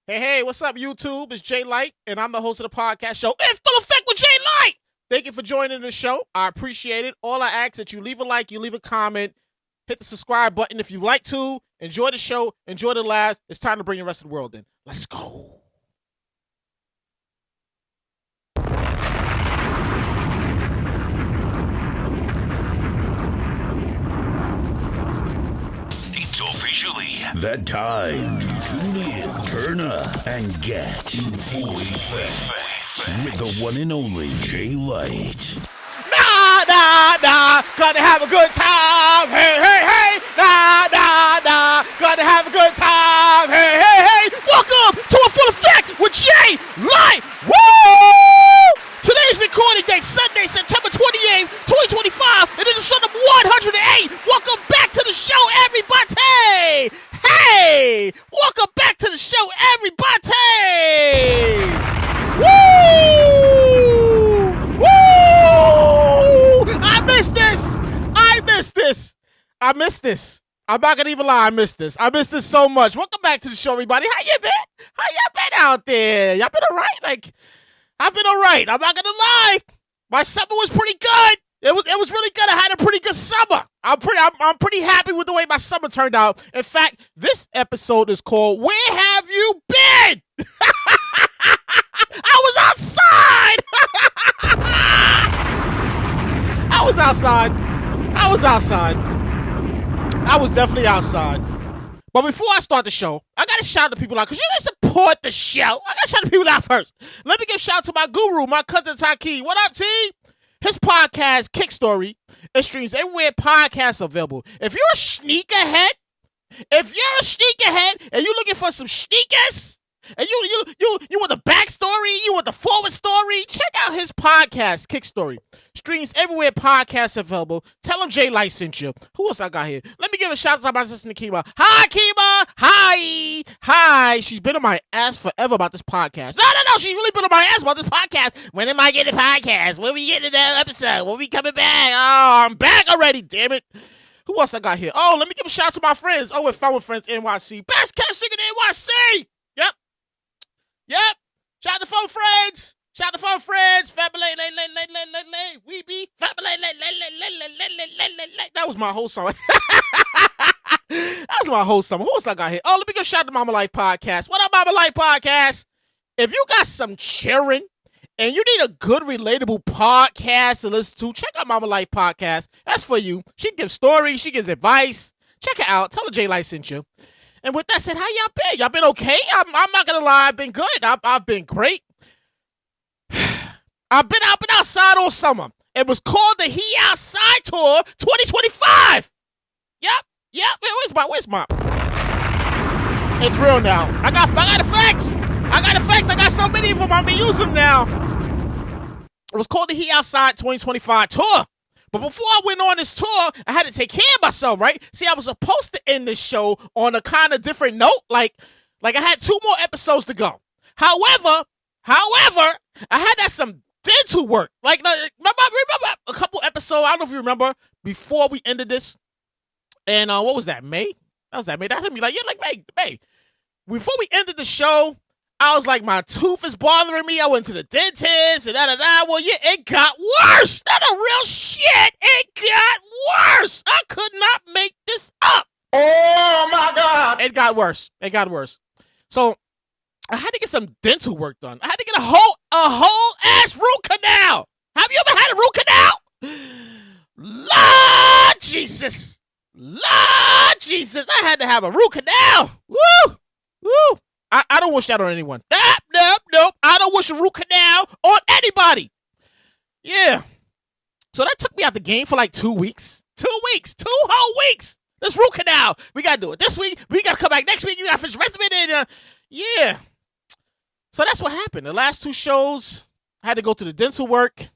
Hey, what's up, YouTube? It's JayLight, and I'm the host of the podcast show, It's Fulleffect with JayLight. Thank you for joining the show. I appreciate it. All I ask that you leave a like, you leave a comment, hit the subscribe button if you like to. Enjoy the show. Enjoy the laughs. It's time to bring the rest of the world in. Let's go. It's officially that time to tune in, turn up, and get fully fed with the one and only JayLight. Nah, gonna have a good time. Hey, nah, gonna have a good time. Hey, welcome to a Fulleffect with JayLight. Woo! Today's recording date, Sunday, September 28th, 2025, and it is show number 108. Welcome back to the show, everybody. Hey, welcome back to the show, everybody. Woo! I missed this. I'm not gonna even lie, I missed this so much. Welcome back to the show, everybody. How y'all been out there? Y'all been all right? I've been all right. I'm not gonna lie. My summer was pretty good. It was really good. I had a pretty good summer. I'm pretty happy with the way my summer turned out. In fact, this episode is called "Where Have You Been?" I was outside. I was definitely outside. But before I start the show, I gotta shout to people out because you didn't support the show. I gotta shout to people out first. Let me give a shout out to my guru, my cousin Taki. What up, T? His podcast, Kick Story, it streams everywhere podcasts are available. If you're a sneakerhead and you're looking for some sneakers, and you want the backstory, you want the forward story, check out his podcast, Kick Story. Streams everywhere podcasts available. Tell him JayLight sent you. Who else I got here? Let me give a shout out to my sister Kima. Hi, Kima. Hi. She's been on my ass forever about this podcast. No. She's really been on my ass about this podcast. When am I getting a podcast? When we getting that episode? When we coming back? Oh, I'm back already, damn it. Who else I got here? Oh, let me give a shout out to my friends. Oh, we're Fun with Friends NYC. Best kept singer in NYC. Yep. Shout out to Fun Friends. Family, we be family. That was my whole song. Who else I got here? Oh, let me give a shout out to Mama Life Podcast. What up, Mama Life Podcast? If you got some cheering and you need a good, relatable podcast to listen to, check out Mama Life Podcast. That's for you. She gives stories. She gives advice. Check her out. Tell her JayLight sent you. And with that said, how y'all been? Y'all been okay? I'm not going to lie. I've been good. I've been great. I've been outside all summer. It was called the He Outside Tour 2025. Yep. Where's my? It's real now. I got effects. I got so many of them. I'm going to use them now. It was called the He Outside 2025 Tour. But before I went on this tour, I had to take care of myself, right? See, I was supposed to end this show on a kind of different note. Like I had 2 more episodes to go. However, I had some dental work. Remember a couple episodes, I don't know if you remember, before we ended this. And what was that, May? That hit me May. Before we ended the show, I was like, my tooth is bothering me. I went to the dentist and da-da-da. Well, yeah, it got worse. That's a real shit. It got worse. I could not make this up. Oh, my God. It got worse. So I had to get some dental work done. I had to get a whole ass root canal. Have you ever had a root canal? Lord Jesus. I had to have a root canal. Woo. I don't wish that on anyone. Nope. I don't wish a root canal on anybody. Yeah. So that took me out the game for like 2 weeks. 2 whole weeks. This root canal. We got to do it this week. We got to come back next week. You got to finish the rest of it. And, yeah. So that's what happened. The last 2 shows, I had to go to the dental work.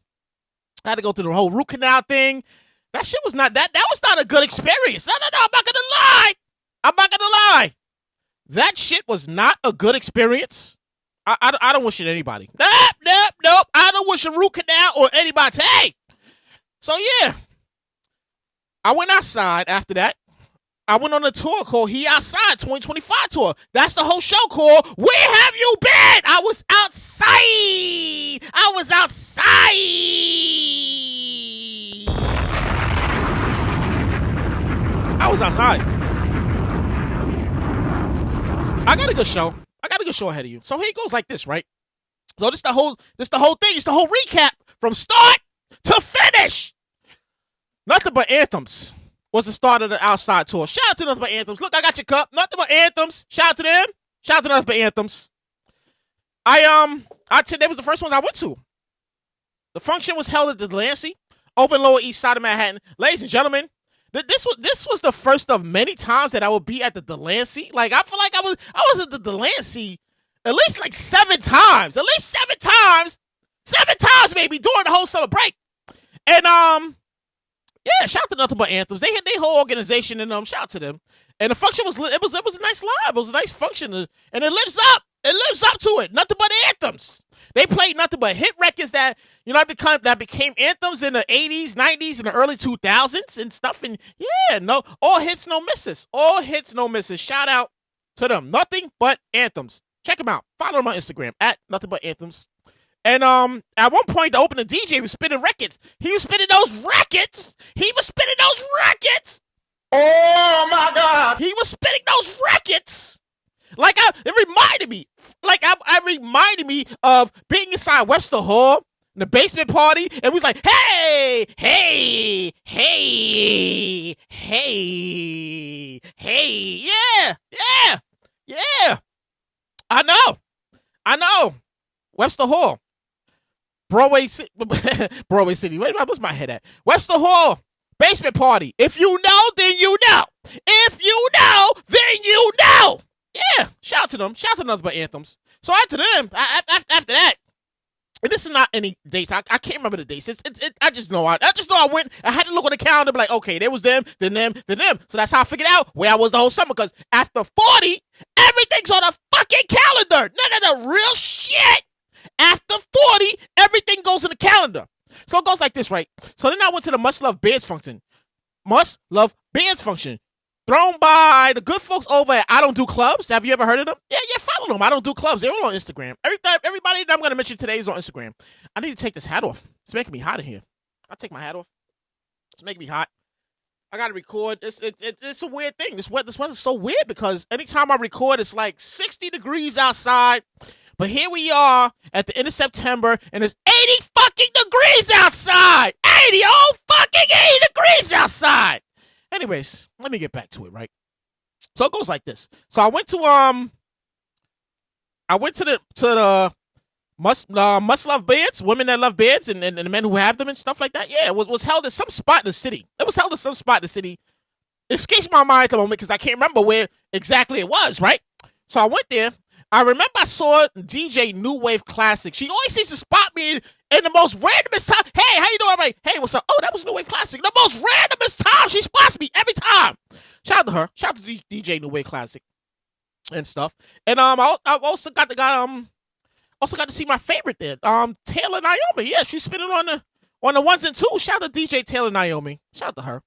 I had to go through the whole root canal thing. That shit was not, that was not a good experience. No, I'm not going to lie. That shit was not a good experience. I don't wish it anybody. Nope. I don't wish a root canal or anybody. Hey. So, yeah. I went outside after that. I went on a tour called He Outside 2025 tour. That's the whole show called Where Have You Been? I was outside. I was outside. I was outside. I got a good show. Ahead of you. So here it goes like this, right? So this the whole thing. It's the whole recap from start to finish. Nothing but anthems was the start of the outside tour. Shout out to Nothing But Anthems. Look, I got your cup. Nothing But Anthems. Shout out to them. Shout out to Nothing But Anthems. They was the first ones I went to. The function was held at the Delancey, over in Lower East Side of Manhattan. Ladies and gentlemen, this was the first of many times that I would be at the Delancey. Like, I feel like I was at the Delancey at least like 7 times. At least 7 times. 7 times maybe during the whole summer break. And yeah, shout out to Nothing But Anthems. They had their whole organization and shout out to them. And the function was it was a nice live. It was a nice function, and it lives up. It lives up to it. Nothing but anthems. They played nothing but hit records that became anthems in the 80s, 90s, and the early 2000s and stuff. And yeah, no, all hits, no misses. All hits, no misses. Shout out to them. Nothing But Anthems. Check them out. Follow them on Instagram at Nothing But Anthems. And at one point, the opening DJ was spinning records. He was spinning those records. Oh my God! He was spinning those records. It reminded me of being inside Webster Hall in the basement party, and we was like, hey, hey, hey, hey, hey, yeah. I know. Webster Hall. Broadway City. Wait, where's my head at? Webster Hall. Basement party. If you know, then you know. If you know, then you know. Yeah. Shout out to them. Shout out to Nothing But Anthems. So after them, after that, and this is not any dates. I can't remember the dates. I just know I went. I had to look on the calendar and be like, okay, there was them, then them, then them. So that's how I figured out where I was the whole summer. Because after 40, everything's on a fucking calendar. No, real shit. After 40, everything goes in the calendar. So it goes like this, right? So then I went to the Must Love Bands function. Thrown by the good folks over at I Don't Do Clubs. Have you ever heard of them? Yeah, follow them. I Don't Do Clubs. They're all on Instagram. Everybody that I'm going to mention today is on Instagram. I need to take this hat off. It's making me hot in here. I'll take my hat off. It's making me hot. I got to record. It's a weird thing. This weather's so weird because anytime I record, it's like 60 degrees outside. But here we are at the end of September, and it's 80 fucking degrees outside. 80 degrees outside. Anyways, let me get back to it, right? So it goes like this. So I went to the Must Love Bands, women that love bands, and the men who have them and stuff like that. Yeah, it was held at some spot in the city. It escapes my mind at the moment because I can't remember where exactly it was, right? So I went there. I remember I saw DJ New Wave Classic. She always seems to spot me in the most randomest time. Hey, how you doing? I'm like, hey, what's up? Oh, that was New Wave Classic. The most randomest time. She spots me every time. Shout out to her. Shout out to DJ New Wave Classic and stuff. And I also got to see my favorite there. Taylor Naomi. Yeah, she's spinning on the ones and twos. Shout out to DJ Taylor Naomi. Shout out to her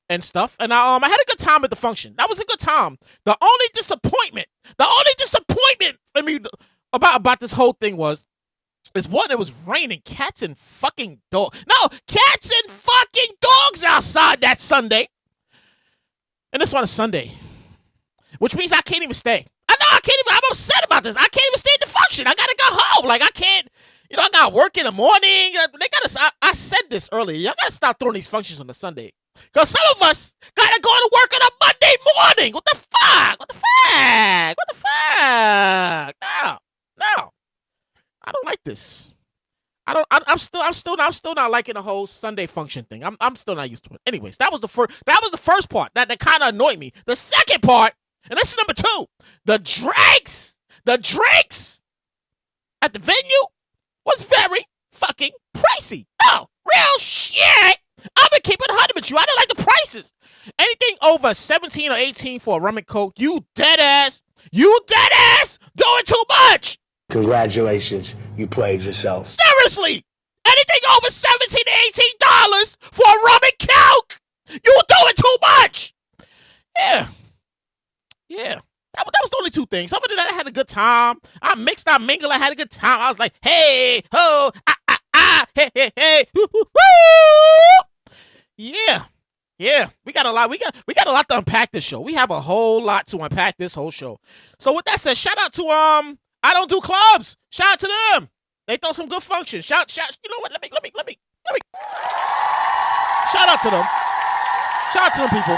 and stuff. And I had a good time at the function. That was a good time. The only disappointment I mean about this whole thing is one, it was raining cats and fucking dogs. No, cats and fucking dogs outside that Sunday. And it's on a Sunday, which means I can't even stay. I'm upset about this. I can't even stay at the function. I gotta go home. Like, I can't, I got work in the morning. I said this earlier. Y'all gotta stop throwing these functions on the Sunday. Because some of us gotta go to work on a Monday morning. What the fuck? No. I don't like this. I'm still not liking the whole Sunday function thing. I'm still not used to it. Anyways, that was the first part that kind of annoyed me. The second part, and this is number 2, the drinks at the venue was very fucking pricey. No, real shit. I've been keeping 100 with you. I don't like the prices. Anything over 17 or 18 for a rum and coke, you dead ass doing too much. Congratulations, you played yourself. Seriously, anything over $17 to $18 for a rum and coke, you doing too much. Yeah. That was the only two things. Other than that, I had a good time. I mixed, I mingled, I had a good time. I was like, hey, ho, hey, hey, hey, woo, woo, woo. Yeah. We got a lot. We got a lot to unpack this show. We have a whole lot to unpack this whole show. So with that said, shout out to I Don't Do Clubs. Shout out to them. They throw some good functions. Shout. You know what? Let me. Shout out to them. Shout out to them people.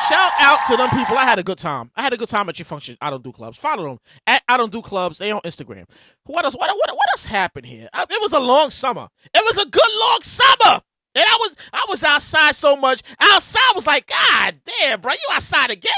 Shout out to them people. I had a good time. I had a good time at your function. I Don't Do Clubs. Follow them at I Don't Do Clubs. They on Instagram. What else? What else happened here? It was a long summer. It was a good long summer. And I was outside so much. Outside was like, God damn, bro, you outside again?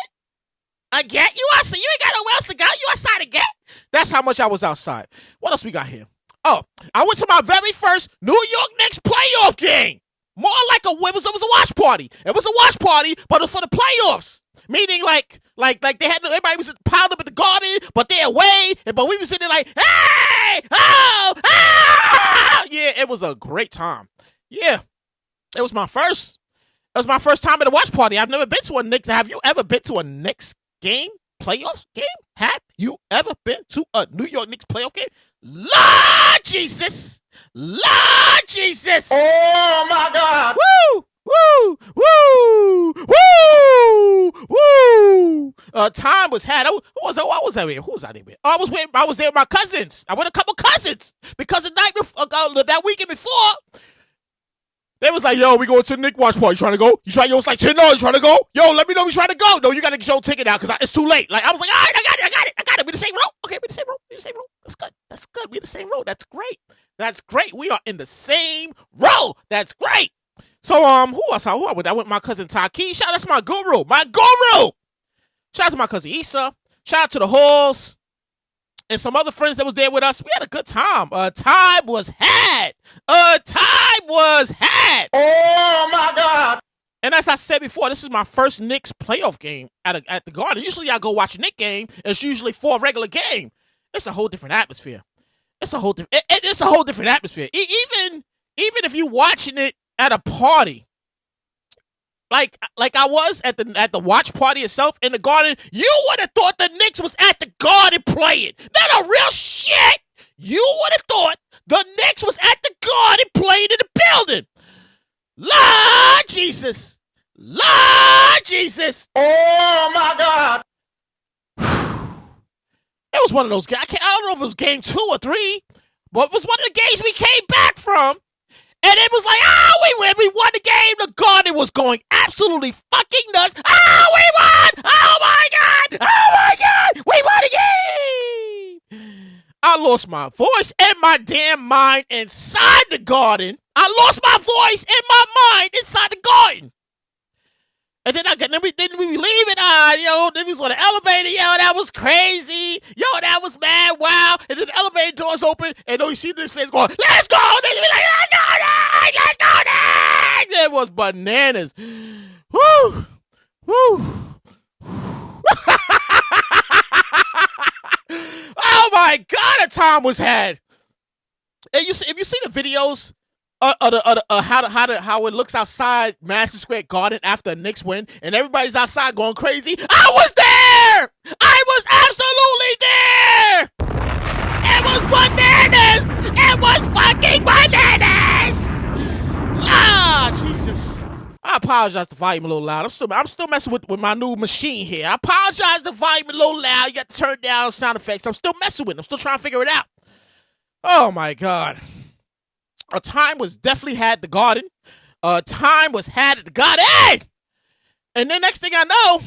Again? You outside? You ain't got nowhere else to go? You outside again? That's how much I was outside. What else we got here? Oh, I went to my very first New York Knicks playoff game. More like it was a watch party. It was a watch party, but it was for the playoffs. Meaning like they had everybody was piled up in the Garden, but they're away, but we was sitting there like, hey, oh, ah! Yeah, it was a great time. Yeah, it was my first time at a watch party. I've never been to a Knicks. Have you ever been to a Knicks game, playoffs game? Have you ever been to a New York Knicks playoff game? Lord Jesus! Lord Jesus! Oh my God! Woo! Woo! Woo! Woo! Woo! Time was had. Who was I with? Who was I with? I was there with my cousins. I went a couple cousins because the night before, that weekend before, they was like, "Yo, we going to the Nick watch party. You trying to go? Yo, it's like $10. You trying to go? Yo, let me know you trying to go. No, you got to get your ticket out because it's too late." Like I was like, "All right, I got it. We the same road. Okay, we the same road. That's good. We the same road. That's great. We are in the same row. That's great." So who else? I went with my cousin Taki. That's my guru. Shout out to my cousin Issa. Shout out to the Halls and some other friends that was there with us. We had a good time. Time was had. Oh my God! And as I said before, this is my first Knicks playoff game at the Garden. Usually I go watch a Knicks game. It's usually for a regular game. It's a whole different atmosphere. It's a whole different atmosphere. Even if you watching it at a party, like I was at the watch party itself in the Garden, you would have thought the Knicks was at the Garden playing. Not a real shit. You would have thought the Knicks was at the Garden playing in the building. Lord Jesus. Oh my God! It was one of those games. I don't know if it was game 2 or 3, but it was one of the games we came back from. And it was like, we won the game. The Garden was going absolutely fucking nuts. We won! Oh my God! We won the game! I lost my voice and my damn mind inside the Garden. I lost my voice and my mind inside the Garden. And then we leave it then we was on the elevator, that was crazy. That was mad wow. And then the elevator doors open, and you see this face going, let's go! They be like, let's go! It was bananas. Woo! Oh my God, the time was had. And if you see the videos how it looks outside Madison Square Garden after a Knicks win, and everybody's outside going crazy. I was there. I was absolutely there. It was bananas. It was fucking bananas. Ah, Jesus. I apologize. The volume a little loud. I'm still messing with my new machine here. I apologize. The volume a little loud. You got to turn down sound effects. I'm still messing with it. I'm still trying to figure it out. Oh my God. A time was definitely had the Garden. Time was had at the Garden. And then next thing I know,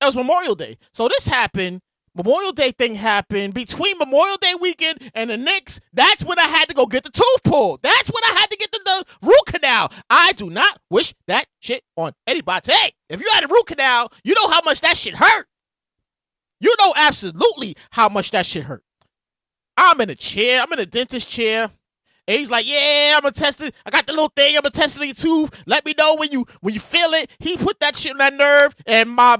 it was Memorial Day. So this happened. Memorial Day thing happened. Between Memorial Day weekend and the Knicks, that's when I had to go get the tooth pulled. That's when I had to get the root canal. I do not wish that shit on anybody. Hey, if you had a root canal, you know how much that shit hurt. You know absolutely how much that shit hurt. I'm in a chair. I'm in a dentist chair. And he's like, yeah, I'm going to test it. I got the little thing. I'm going to test it in your tooth. Let me know when you feel it. He put that shit on that nerve, and my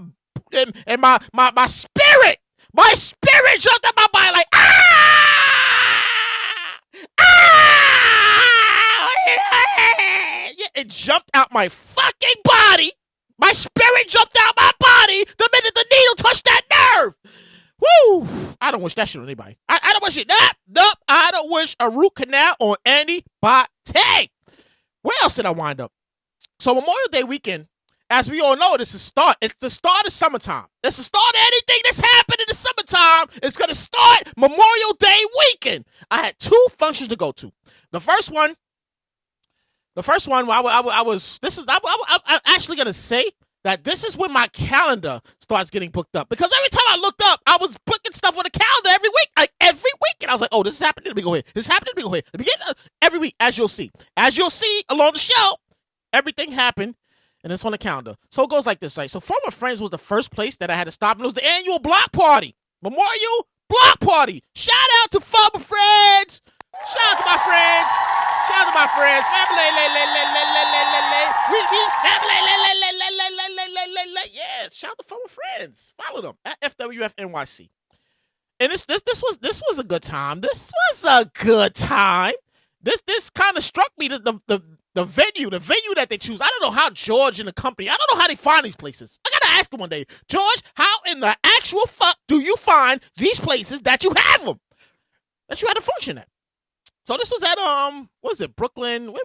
spirit jumped out my body like, Yeah, it jumped out my fucking body. My spirit jumped out my body. body the minute the needle touched that nerve. Woo! I don't wish that shit on anybody. I don't wish it. Nope. I don't wish a root canal on anybody. Where else did I wind up? So Memorial Day weekend, as we all know, it's the start of summertime. It's the start of anything that's happened in the summertime. It's going to start Memorial Day weekend. I had 2 functions to go to. The first one, I'm actually going to say that this is when my calendar starts getting booked up. Because every time I looked up, I was booking stuff on the calendar every week. Like every week. And I was like, oh, this is happening. Let me go here. This is happening. Let me go here. Let me get every week, as you'll see. As you'll see along the show, everything happened. And it's on the calendar. So it goes like this. Right? So Former Friends was the first place that I had to stop. And it was the annual block party. Memorial block party. Shout out to Former Friends. Shout out to my friends. Shout out to my friends. Family. Yeah, shout out to Former Friends. Follow them at FWF NYC. And this was a good time. This was a good time. This kind of struck me, the venue that they choose. I don't know how George and the company, I don't know how they find these places. I gotta ask him one day, George, how in the actual fuck do you find these places that you have them? That you had a function at? So this was at what was it, Brooklyn? Where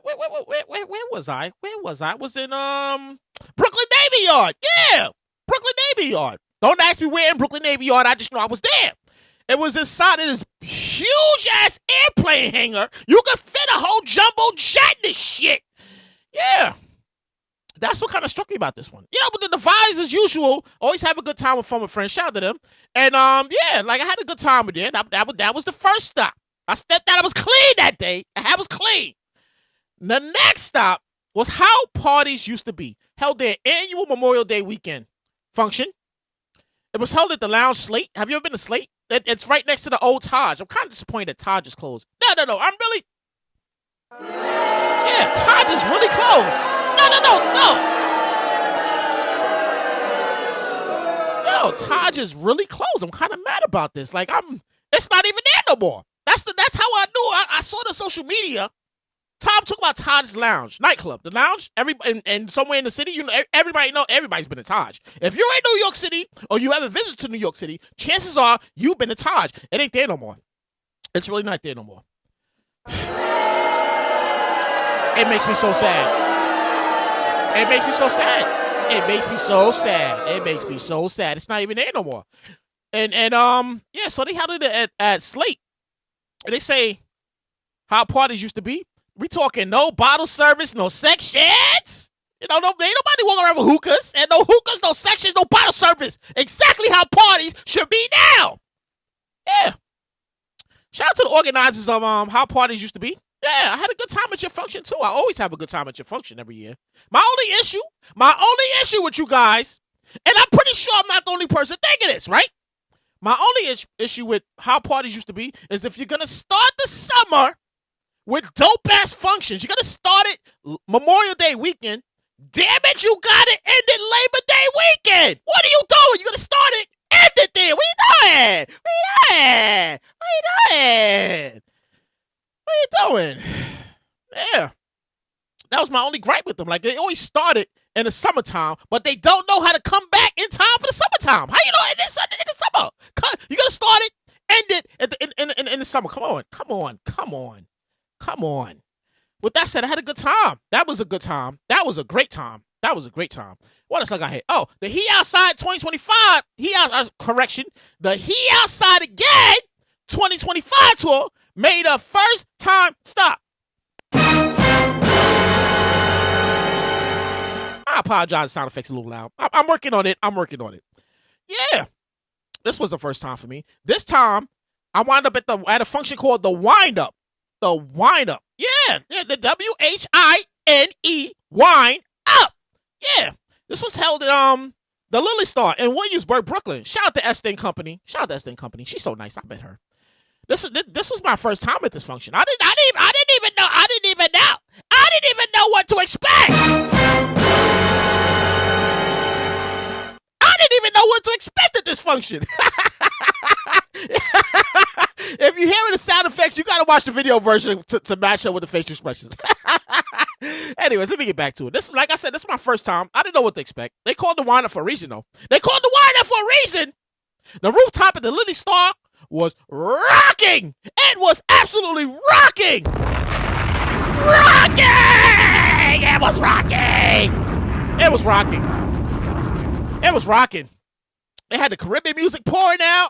was I? I was in Brooklyn Navy Yard. Yeah, Brooklyn Navy Yard. Don't ask me where in Brooklyn Navy Yard. I just know I was there. It was inside of this huge ass airplane hangar. You could fit a whole jumbo jet in this shit. Yeah. That's what kind of struck me about this one. But the vibes as usual. Always have a good time with Former Friends. Shout out to them. And yeah, like I had a good time with it. That was the first stop. I stepped out. I was clean that day. I was clean. The next stop was how parties used to be. Held their annual Memorial Day weekend function. It was held at the Lounge Slate. Have you ever been to Slate? It's right next to the old Taj. I'm kind of disappointed that Taj is closed. No. I'm really... Yeah, Taj is really closed. No, Taj is really closed. I'm kind of mad about this. Like, it's not even there no more. That's how I knew. I saw the social media. Tom talk about Taj's Lounge, nightclub. The Lounge, and somewhere in the city, everybody's been to Taj. If you're in New York City or you haven't visited to New York City, chances are you've been to Taj. It ain't there no more. It's really not there no more. It makes me so sad. It makes me so sad. It's not even there no more. And yeah, so they held it at Slate. And they say how parties used to be. We talking no bottle service, no sections. Ain't nobody walking around with hookahs. And no hookahs, no sections, no bottle service. Exactly how parties should be now. Yeah. Shout out to the organizers of how parties used to be. Yeah, I had a good time at your function too. I always have a good time at your function every year. My only issue with you guys, and I'm pretty sure I'm not the only person thinking this, right? My only issue with how parties used to be is if you're going to start the summer with dope-ass functions, you're going to start it Memorial Day weekend, damn it, you got to end it Labor Day weekend. What are you doing? You're going to start it, end it there. What are you doing? Yeah. That was my only gripe with them. Like, they always started in the summertime, but they don't know how to come back in time for the summertime. How you know in the summer? You gotta start it, end it in the summer. Come on. With that said, I had a good time. That was a good time. That was a great time. What else I got here? Oh, the He Outside 2025. The He Outside Again 2025 tour made a first time stop. I apologize. Sound effects a little loud. I'm working on it. Yeah. This was the first time for me. This time, I wound up at a function called the Whine Up. The Whine Up. Yeah. The WHINE Whine Up. Yeah. This was held at the Lily Star in Williamsburg, Brooklyn. Shout out to Estin Company. She's so nice. I met her. This was my first time at this function. I didn't even know what to expect. I didn't even know what to expect at this function. If you're hearing the sound effects, you gotta watch the video version to match up with the facial expressions. Anyways, let me get back to it. This, like I said, this is my first time. I didn't know what to expect. They called the Whine Up for a reason, though. They called the Whine Up for a reason. The rooftop at the Lily Star was rocking. It was absolutely rocking. Rocking! It was rocking. It was rocking. It was rocking. They had the Caribbean music pouring out.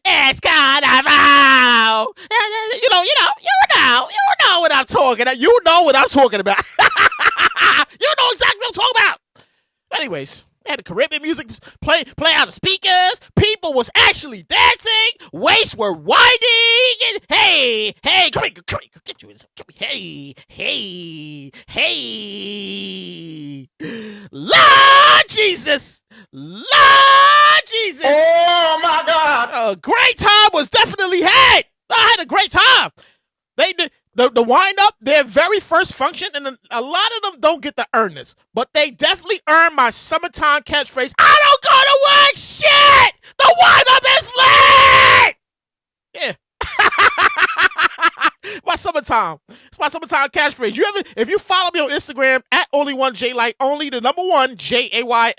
It's carnival. You know what I'm talking about. You know what I'm talking about. You know exactly what I'm talking about. Anyways, they had the Caribbean music play out the speakers. People was actually dancing. Waists were winding. And hey, come here, get you. Hey. Lord Jesus. Oh my God. A great time was definitely had. I had a great time. They did. The Whine Up, their very first function, and a lot of them don't get to earn this, but they definitely earn my summertime catchphrase. I don't go to work, shit! The Whine Up is lit! Yeah. My summertime. It's my summertime catchphrase. If you follow me on Instagram at only1JayLight, only the number one, JayLight,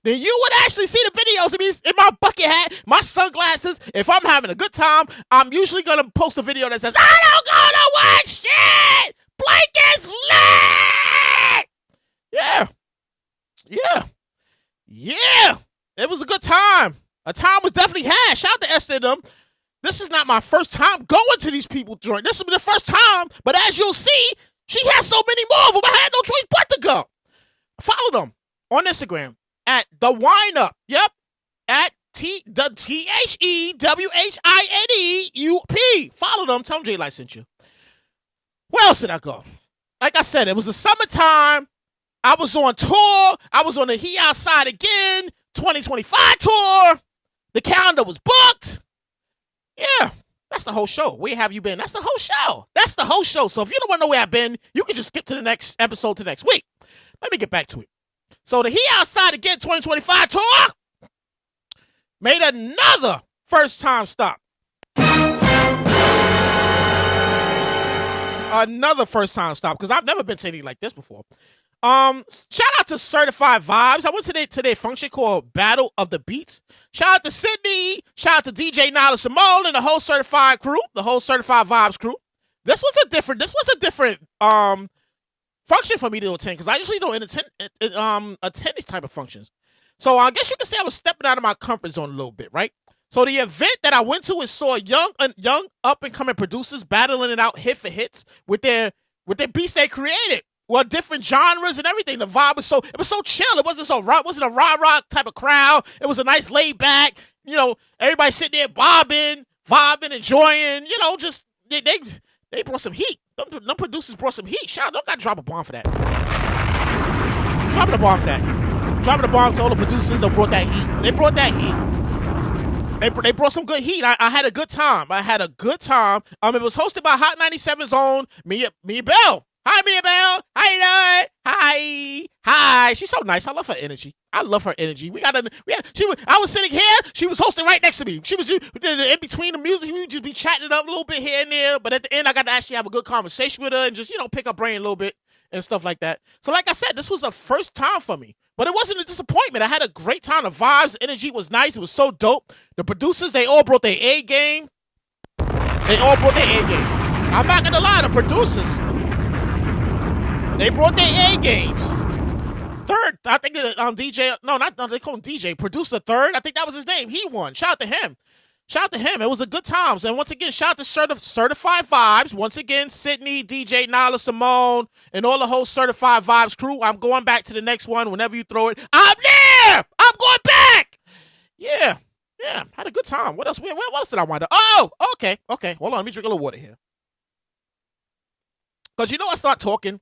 then you would actually see the videos of me in my bucket hat, my sunglasses. If I'm having a good time, I'm usually going to post a video that says, I don't go to work, shit! Blankets lit! Yeah. It was a good time. A time was definitely had. Shout out to Esther and them. This is not my first time going to these people's joint. This will be the first time, but as you'll see, she has so many more of them. I had no choice but to go. Follow them on Instagram at the Whine Up. Yep. At the THEWHINEUP. Follow them. Tell them JayLight sent you. Where else did I go? Like I said, it was the summertime. I was on tour. I was on the He Outside Again 2025 tour. The calendar was booked. Yeah, that's the whole show. Where have you been? That's the whole show. So if you don't want to know where I've been, you can just skip to the next episode to next week. Let me get back to it. So the He Outside Again 2025 tour made another first-time stop. Another first-time stop, because I've never been to anything like this before. Shout out to Certified Vibes. I went to their function called Battle of the Beats. Shout out to Sydney. Shout out to DJ Nala Simone and the whole Certified crew, the whole Certified Vibes crew. This was a different function for me to attend, because I usually don't attend these type of functions. So I guess you could say I was stepping out of my comfort zone a little bit, right? So the event that I went to saw young up and coming producers battling it out hit for hits with their beats they created. Well, different genres and everything. The vibe was so chill. It wasn't so rock. It wasn't a rock type of crowd. It was a nice laid back. Everybody sitting there vibing, enjoying. Just they brought some heat. Them producers brought some heat. Shout out, don't got to drop a bomb for that. Dropping a bomb for that. Dropping a bomb to all the producers that brought that heat. They brought that heat. They brought some good heat. I had a good time. It was hosted by Hot 97's own Mia Bell. Hi, Mia Bell. How you doing? Hi. She's so nice. I love her energy. I was sitting here. She was hosting right next to me. She was in between the music. We would just be chatting it up a little bit here and there. But at the end, I got to actually have a good conversation with her and just, pick her brain a little bit and stuff like that. So like I said, this was the first time for me. But it wasn't a disappointment. I had a great time. The vibes, the energy was nice. It was so dope. The producers, they all brought their A game. I'm not going to lie. The producers, they brought their A games. Third, I think DJ, they call him DJ, Producer Third. I think that was his name. He won. Shout out to him. It was a good time. And once again, shout out to Certified Vibes. Once again, Sydney, DJ Nala Simone, and all the whole Certified Vibes crew. I'm going back to the next one whenever you throw it. I'm there! I'm going back! Yeah, had a good time. What else? What else did I wind up? Oh, okay. Hold on, let me drink a little water here. Because I start talking,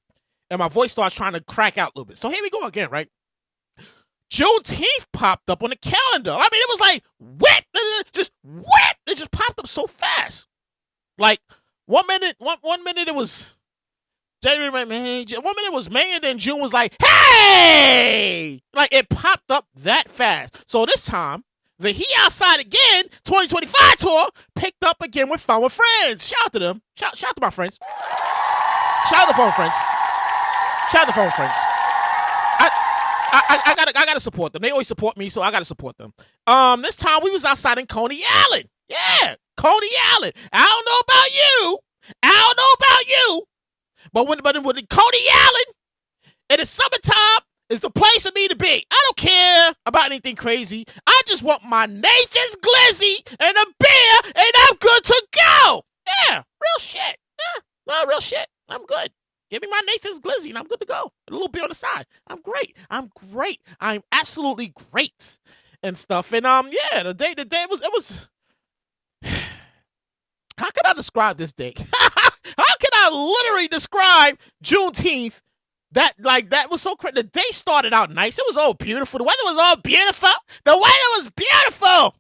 and my voice starts trying to crack out a little bit. So here we go again, right? Juneteenth popped up on the calendar. I mean, it was like, whip! It just popped up so fast. Like, one minute it was January, man. One minute was May, and then June was like, hey! Like, it popped up that fast. So this time, the He Outside Again 2025 tour picked up again with Fun with Friends. Shout out to them. Shout out to my friends. Shout out to Fun with Friends. Shout out to Fun with Friends. I gotta support them. They always support me, so I gotta support them. This time we was outside in Coney Island. Yeah, Coney Island. I don't know about you. But when Coney Island in the summertime is the place for me to be. I don't care about anything crazy. I just want my Nathan's Glizzy and a beer, and I'm good to go. Yeah, real shit. Yeah, no, real shit. I'm good. Give me my Nathan's Glizzy, and I'm good to go. A little beer on the side. I'm great. I'm absolutely great and stuff. And yeah, the day it was. How can I describe this day? How can I literally describe Juneteenth? That was so crazy. The day started out nice. It was all beautiful. The weather was all beautiful. The weather was beautiful.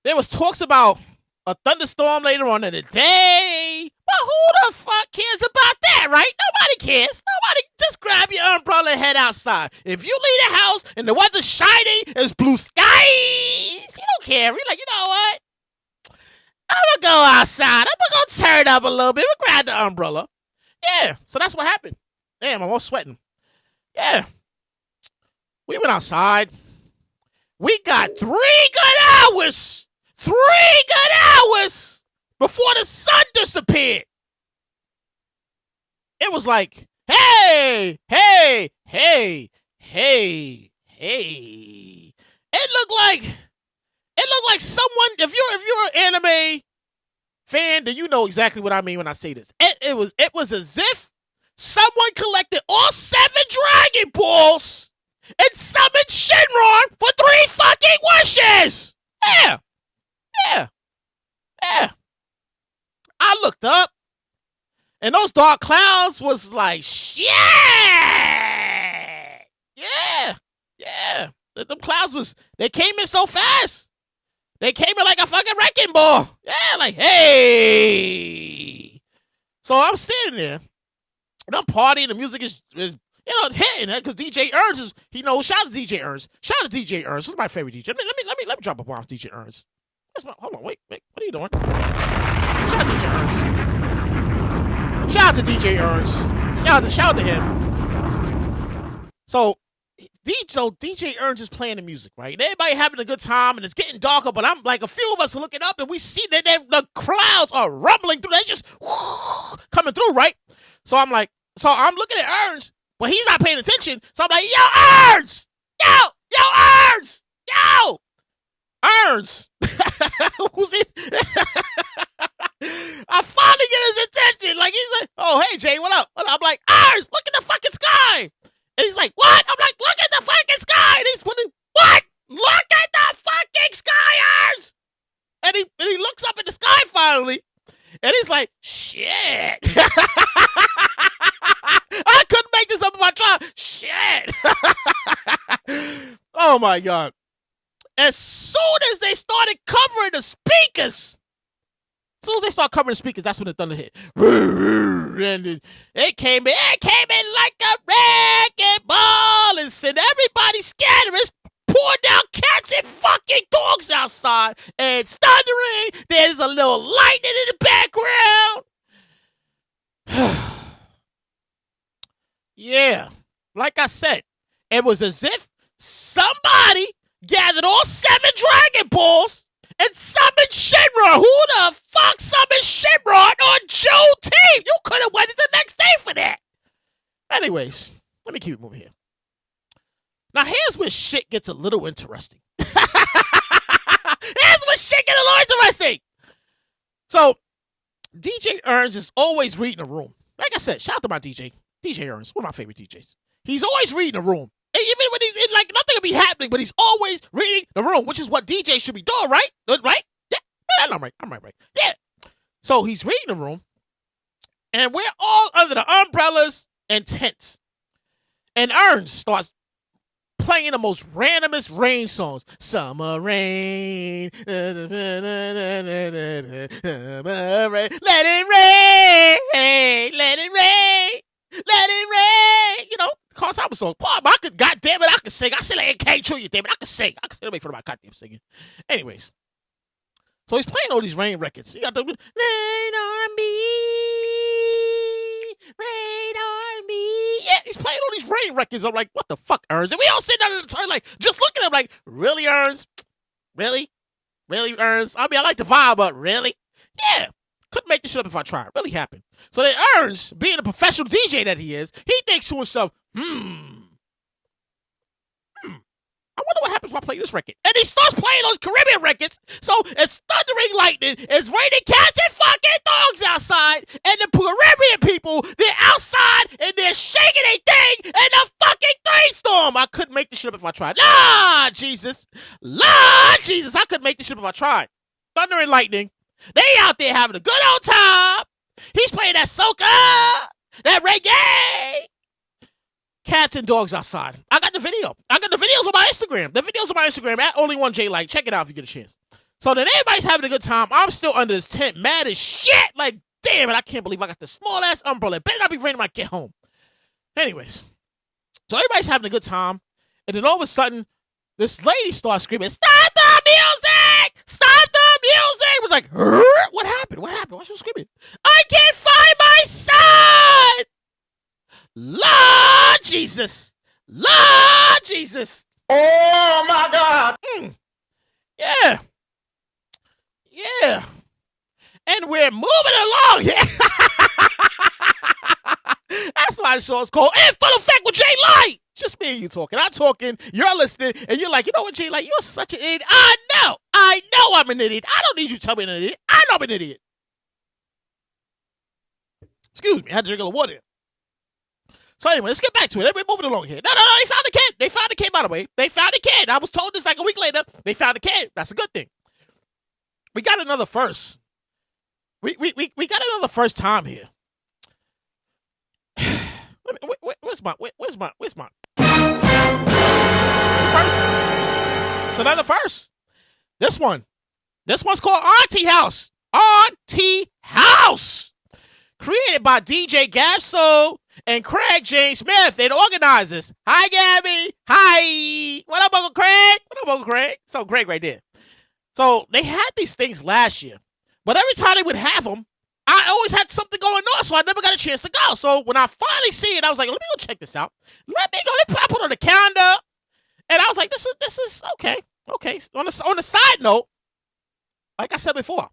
There was talks about a thunderstorm later on in the day. But who the fuck cares about that, right? Nobody cares. Nobody. Just grab your umbrella and head outside. If you leave the house and the weather's shining, it's blue skies. You don't care. You're like, you know what? I'm going to go outside. I'm going to turn up a little bit. We grab the umbrella. Yeah, so that's what happened. Damn, I'm all sweating. Yeah. We went outside. We got 3 good hours. 3 good hours before the sun disappeared. It was like, hey. It looked like someone, if you're an anime fan, then you know exactly what I mean when I say this. It was as if someone collected all 7 Dragon Balls and summoned Shenron for 3 fucking wishes. Yeah. I looked up, and those dark clouds was like, shit. Yeah. The clouds they came in so fast. They came in like a fucking wrecking ball. Yeah, like, hey. So I'm standing there, and I'm partying. The music is hitting it because DJ Ernst is, shout out to DJ Ernst. Shout out to DJ Ernst. This is my favorite DJ. Let me drop a bomb off DJ Ernst. Hold on, wait. What are you doing? Shout out to DJ Ernst. Shout out to him. So DJ Ernst is playing the music, right? And everybody having a good time, and it's getting darker, but I'm like, a few of us are looking up, and we see that the clouds are rumbling through. They just coming through, right? So I'm looking at Ernst, but he's not paying attention. So I'm like, yo, Ernst! Yo, Ernst! Yo! Ernst! Who's it? I finally get his attention. Like, he's like, oh, hey, Jay, what up? I'm like, Ernst, look at the fucking sky. And he's like, what? I'm like, look at the fucking sky. And he's wondering, what? Look at the fucking sky, Ernst. And he looks up at the sky finally. And he's like, shit. I couldn't make this up if I tried. Shit. Oh, my God. As soon as they started covering the speakers, that's when the thunder hit. And it came in like a wrecking ball and sent everybody scattering, pouring down cats and fucking dogs outside. And it's thundering. There's a little lightning in the background. Yeah, like I said, it was as if somebody gathered all 7 Dragon Balls and summoned Shenron. Who the fuck summoned Shenron on Juneteenth? You could have waited the next day for that. Anyways, let me keep it moving here. Now, here's where shit gets a little interesting. So, DJ Ernst is always reading a room. Like I said, shout out to my DJ Ernst, one of my favorite DJs. He's always reading a room. Even when he's like, nothing will be happening, but he's always reading the room, which is what DJ should be doing, right? Right? Yeah, I'm right. Yeah. So he's reading the room, and we're all under the umbrellas and tents. And Ernst starts playing the most randomest rain songs. Summer rain. Summer rain. Let it rain. Let it rain. Let it rain. You know, Carl Thomas song. I could, goddamn it, I could sing. I said I can't chew you, damn it. I could sing. I could still make fun of my goddamn singing. Anyways. So he's playing all these rain records. He got the rain on me. Rain on me. Yeah, he's playing all these rain records. I'm like, what the fuck, Ernst? And we all sitting down at the time, like, just looking at him like, really, Ernst? Really? Really, Ernst? I mean, I like the vibe, but really? Yeah. Couldn't make this shit up if I tried. It really happened. So then Ernst, being a professional DJ that he is, he thinks to himself, I wonder what happens if I play this record. And he starts playing those Caribbean records. So it's thundering lightning, it's raining cats and fucking dogs outside. And the Caribbean people, they're outside and they're shaking their thing in a fucking thunderstorm. I couldn't make this shit up if I tried. Lord Jesus. Lord Jesus. I couldn't make this shit up if I tried. Thunder and lightning. They out there having a good old time. He's playing that soca, that reggae. Cats and dogs outside. I got the video. I got the videos on my Instagram. The videos on my Instagram at only1JayLight. Check it out if you get a chance. So then everybody's having a good time. I'm still under this tent, mad as shit. Like, damn it, I can't believe I got the small ass umbrella. It better not be raining when I get home. Anyways, so everybody's having a good time. And then all of a sudden, this lady starts screaming, "Stop the music! Stop the music!" It was like, what happened? What happened? Why is she screaming? I can't find my son! Lord Jesus. Lord Jesus. Oh my God. Yeah. Yeah. And we're moving along here. That's why the show is called In Full Effect with JayLight. Just me and you talking. I'm talking, you're listening, and you're like, you know what, JayLight, you're such an idiot. I know I'm an idiot. I don't need you to tell me I'm an idiot. I know I'm an idiot. Excuse me, I had to drink a little water. So anyway, let's get back to it. We're moving along here. No, they found the kid. They found the kid, by the way. They found the kid. I was told this like a week later. They found the kid. That's a good thing. We got another first. We got another first time here. Where's my first? It's another first. This one's called Auntie House. Auntie House. Created by DJ Gabso and Craig James Smith and organizers. Hi, Gabby. Hi. What up, Uncle Craig? What up, Uncle Craig? So Craig right there. So they had these things last year, but every time they would have them, I always had something going on, so I never got a chance to go. So when I finally see it, I was like, let me go check this out. Let me go. I put it on the calendar, and I was like, this is okay. Okay. On the side note, like I said before,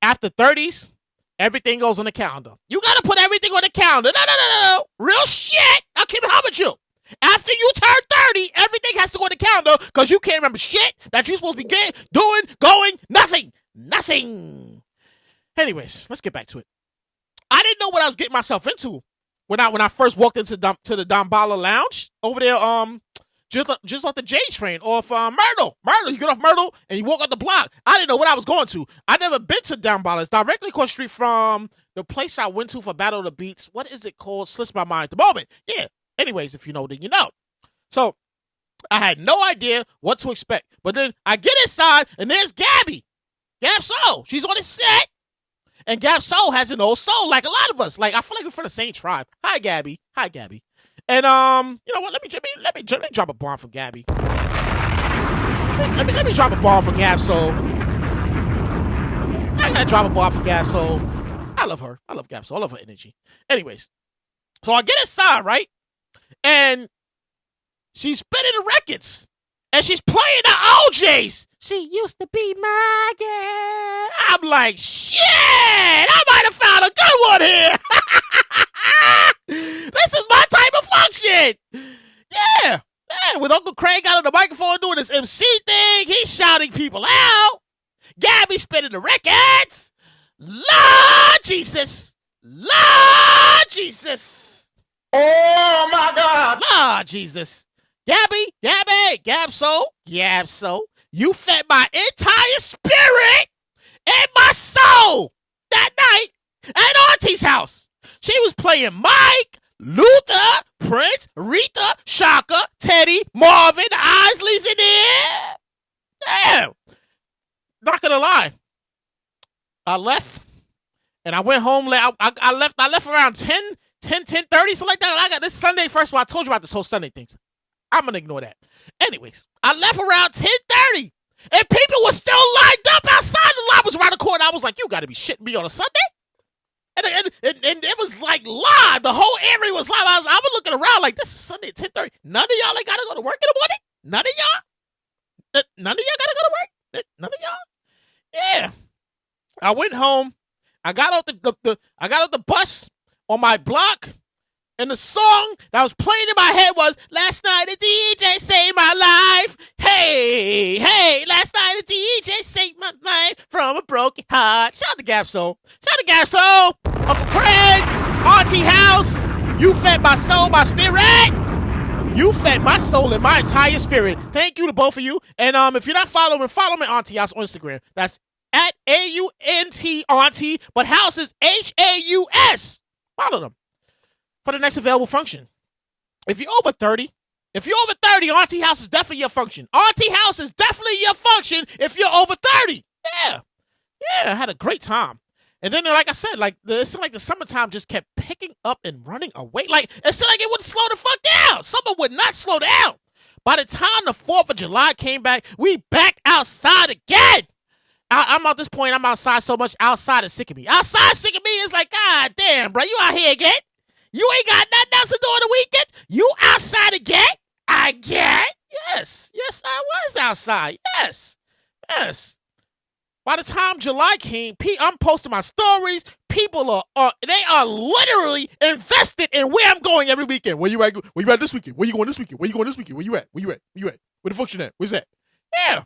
after 30s, everything goes on the calendar. You got to put everything on the calendar. No. Real shit. I'll keep it hard with you. After you turn 30, everything has to go on the calendar because you can't remember shit that you're supposed to be doing, going, nothing. Nothing. Anyways, let's get back to it. I didn't know what I was getting myself into when I first walked into the Dambala Lounge over there, just off the J train off Myrtle. You get off Myrtle and you walk up the block. I didn't know what I was going to. I never been to Dambala. It's directly across the street from the place I went to for Battle of the Beats. What is it called? Slips my mind at the moment. Yeah. Anyways, if you know, then you know. So I had no idea what to expect. But then I get inside and there's Gabby. Gab Soul. She's on the set. And Gab Soul has an old soul like a lot of us. Like, I feel like we're from the same tribe. Hi, Gabby. And you know what? Let me drop a bomb for Gabby. Let me drop a bomb for Gab Soul. I gotta drop a bomb for Gab Soul. I love her. I love Gab Soul. I love her energy. Anyways, so I get inside, right? And she's spinning the records. And she's playing the OJs. She used to be my girl. I'm like, shit, I might have found a good one here. This is my type of function. Yeah. With Uncle Craig out on the microphone doing this MC thing, he's shouting people out. Gabby spinning the records. Lord Jesus. Lord Jesus. Oh my God. Lord Jesus. Gab Soul, you fed my entire spirit and my soul that night at Auntie's house. She was playing Mike, Luther, Prince, Rita, Shaka, Teddy, Marvin, Isley's in there. Damn. Not gonna lie. I left and I went home late. I left around 10:30, something like that. I got this Sunday. First of all, I told you about this whole Sunday thing. I'm gonna ignore that. Anyways, I left around 10:30 and people were still lined up outside. The line was around the corner. I was like, you gotta be shitting me on a Sunday? And it was like live. The whole area was live. I was looking around like, this is Sunday at 10:30. None of y'all ain't gotta go to work in the morning? None of y'all? None of y'all gotta go to work? None of y'all? Yeah. I went home. I got out the bus on my block, and the song that was playing in my head was, last night a DJ saved my life. Hey, hey, last night a DJ saved my life from a broken heart. Shout out to Gap Soul. Shout out to Gap Soul. Uncle Craig, Auntie House, you fed my soul, my spirit. You fed my soul and my entire spirit. Thank you to both of you. And if you're not following, follow me Auntie House on Instagram. That's at AUNT Auntie, but House is HAUS. Follow them for the next available function. If you're over 30, Auntie House is definitely your function. Auntie House is definitely your function if you're over 30. Yeah, I had a great time. And then, like I said, it seemed like the summertime just kept picking up and running away. Like, it seemed like it would slow the fuck down. Summer would not slow down. By the time the 4th of July came back, we back outside again. I'm at this point, I'm outside so much, outside is sick of me. Outside sick of me is like, God damn, bro, you out here again? You ain't got nothing else to do on the weekend? You outside again? Again? Yes, I was outside. Yes. By the time July came, I'm posting my stories. People they are literally invested in where I'm going every weekend. Where you at this weekend? Where you going this weekend? Where you going this weekend? Where you at? Where the function at? Where's that? Yeah.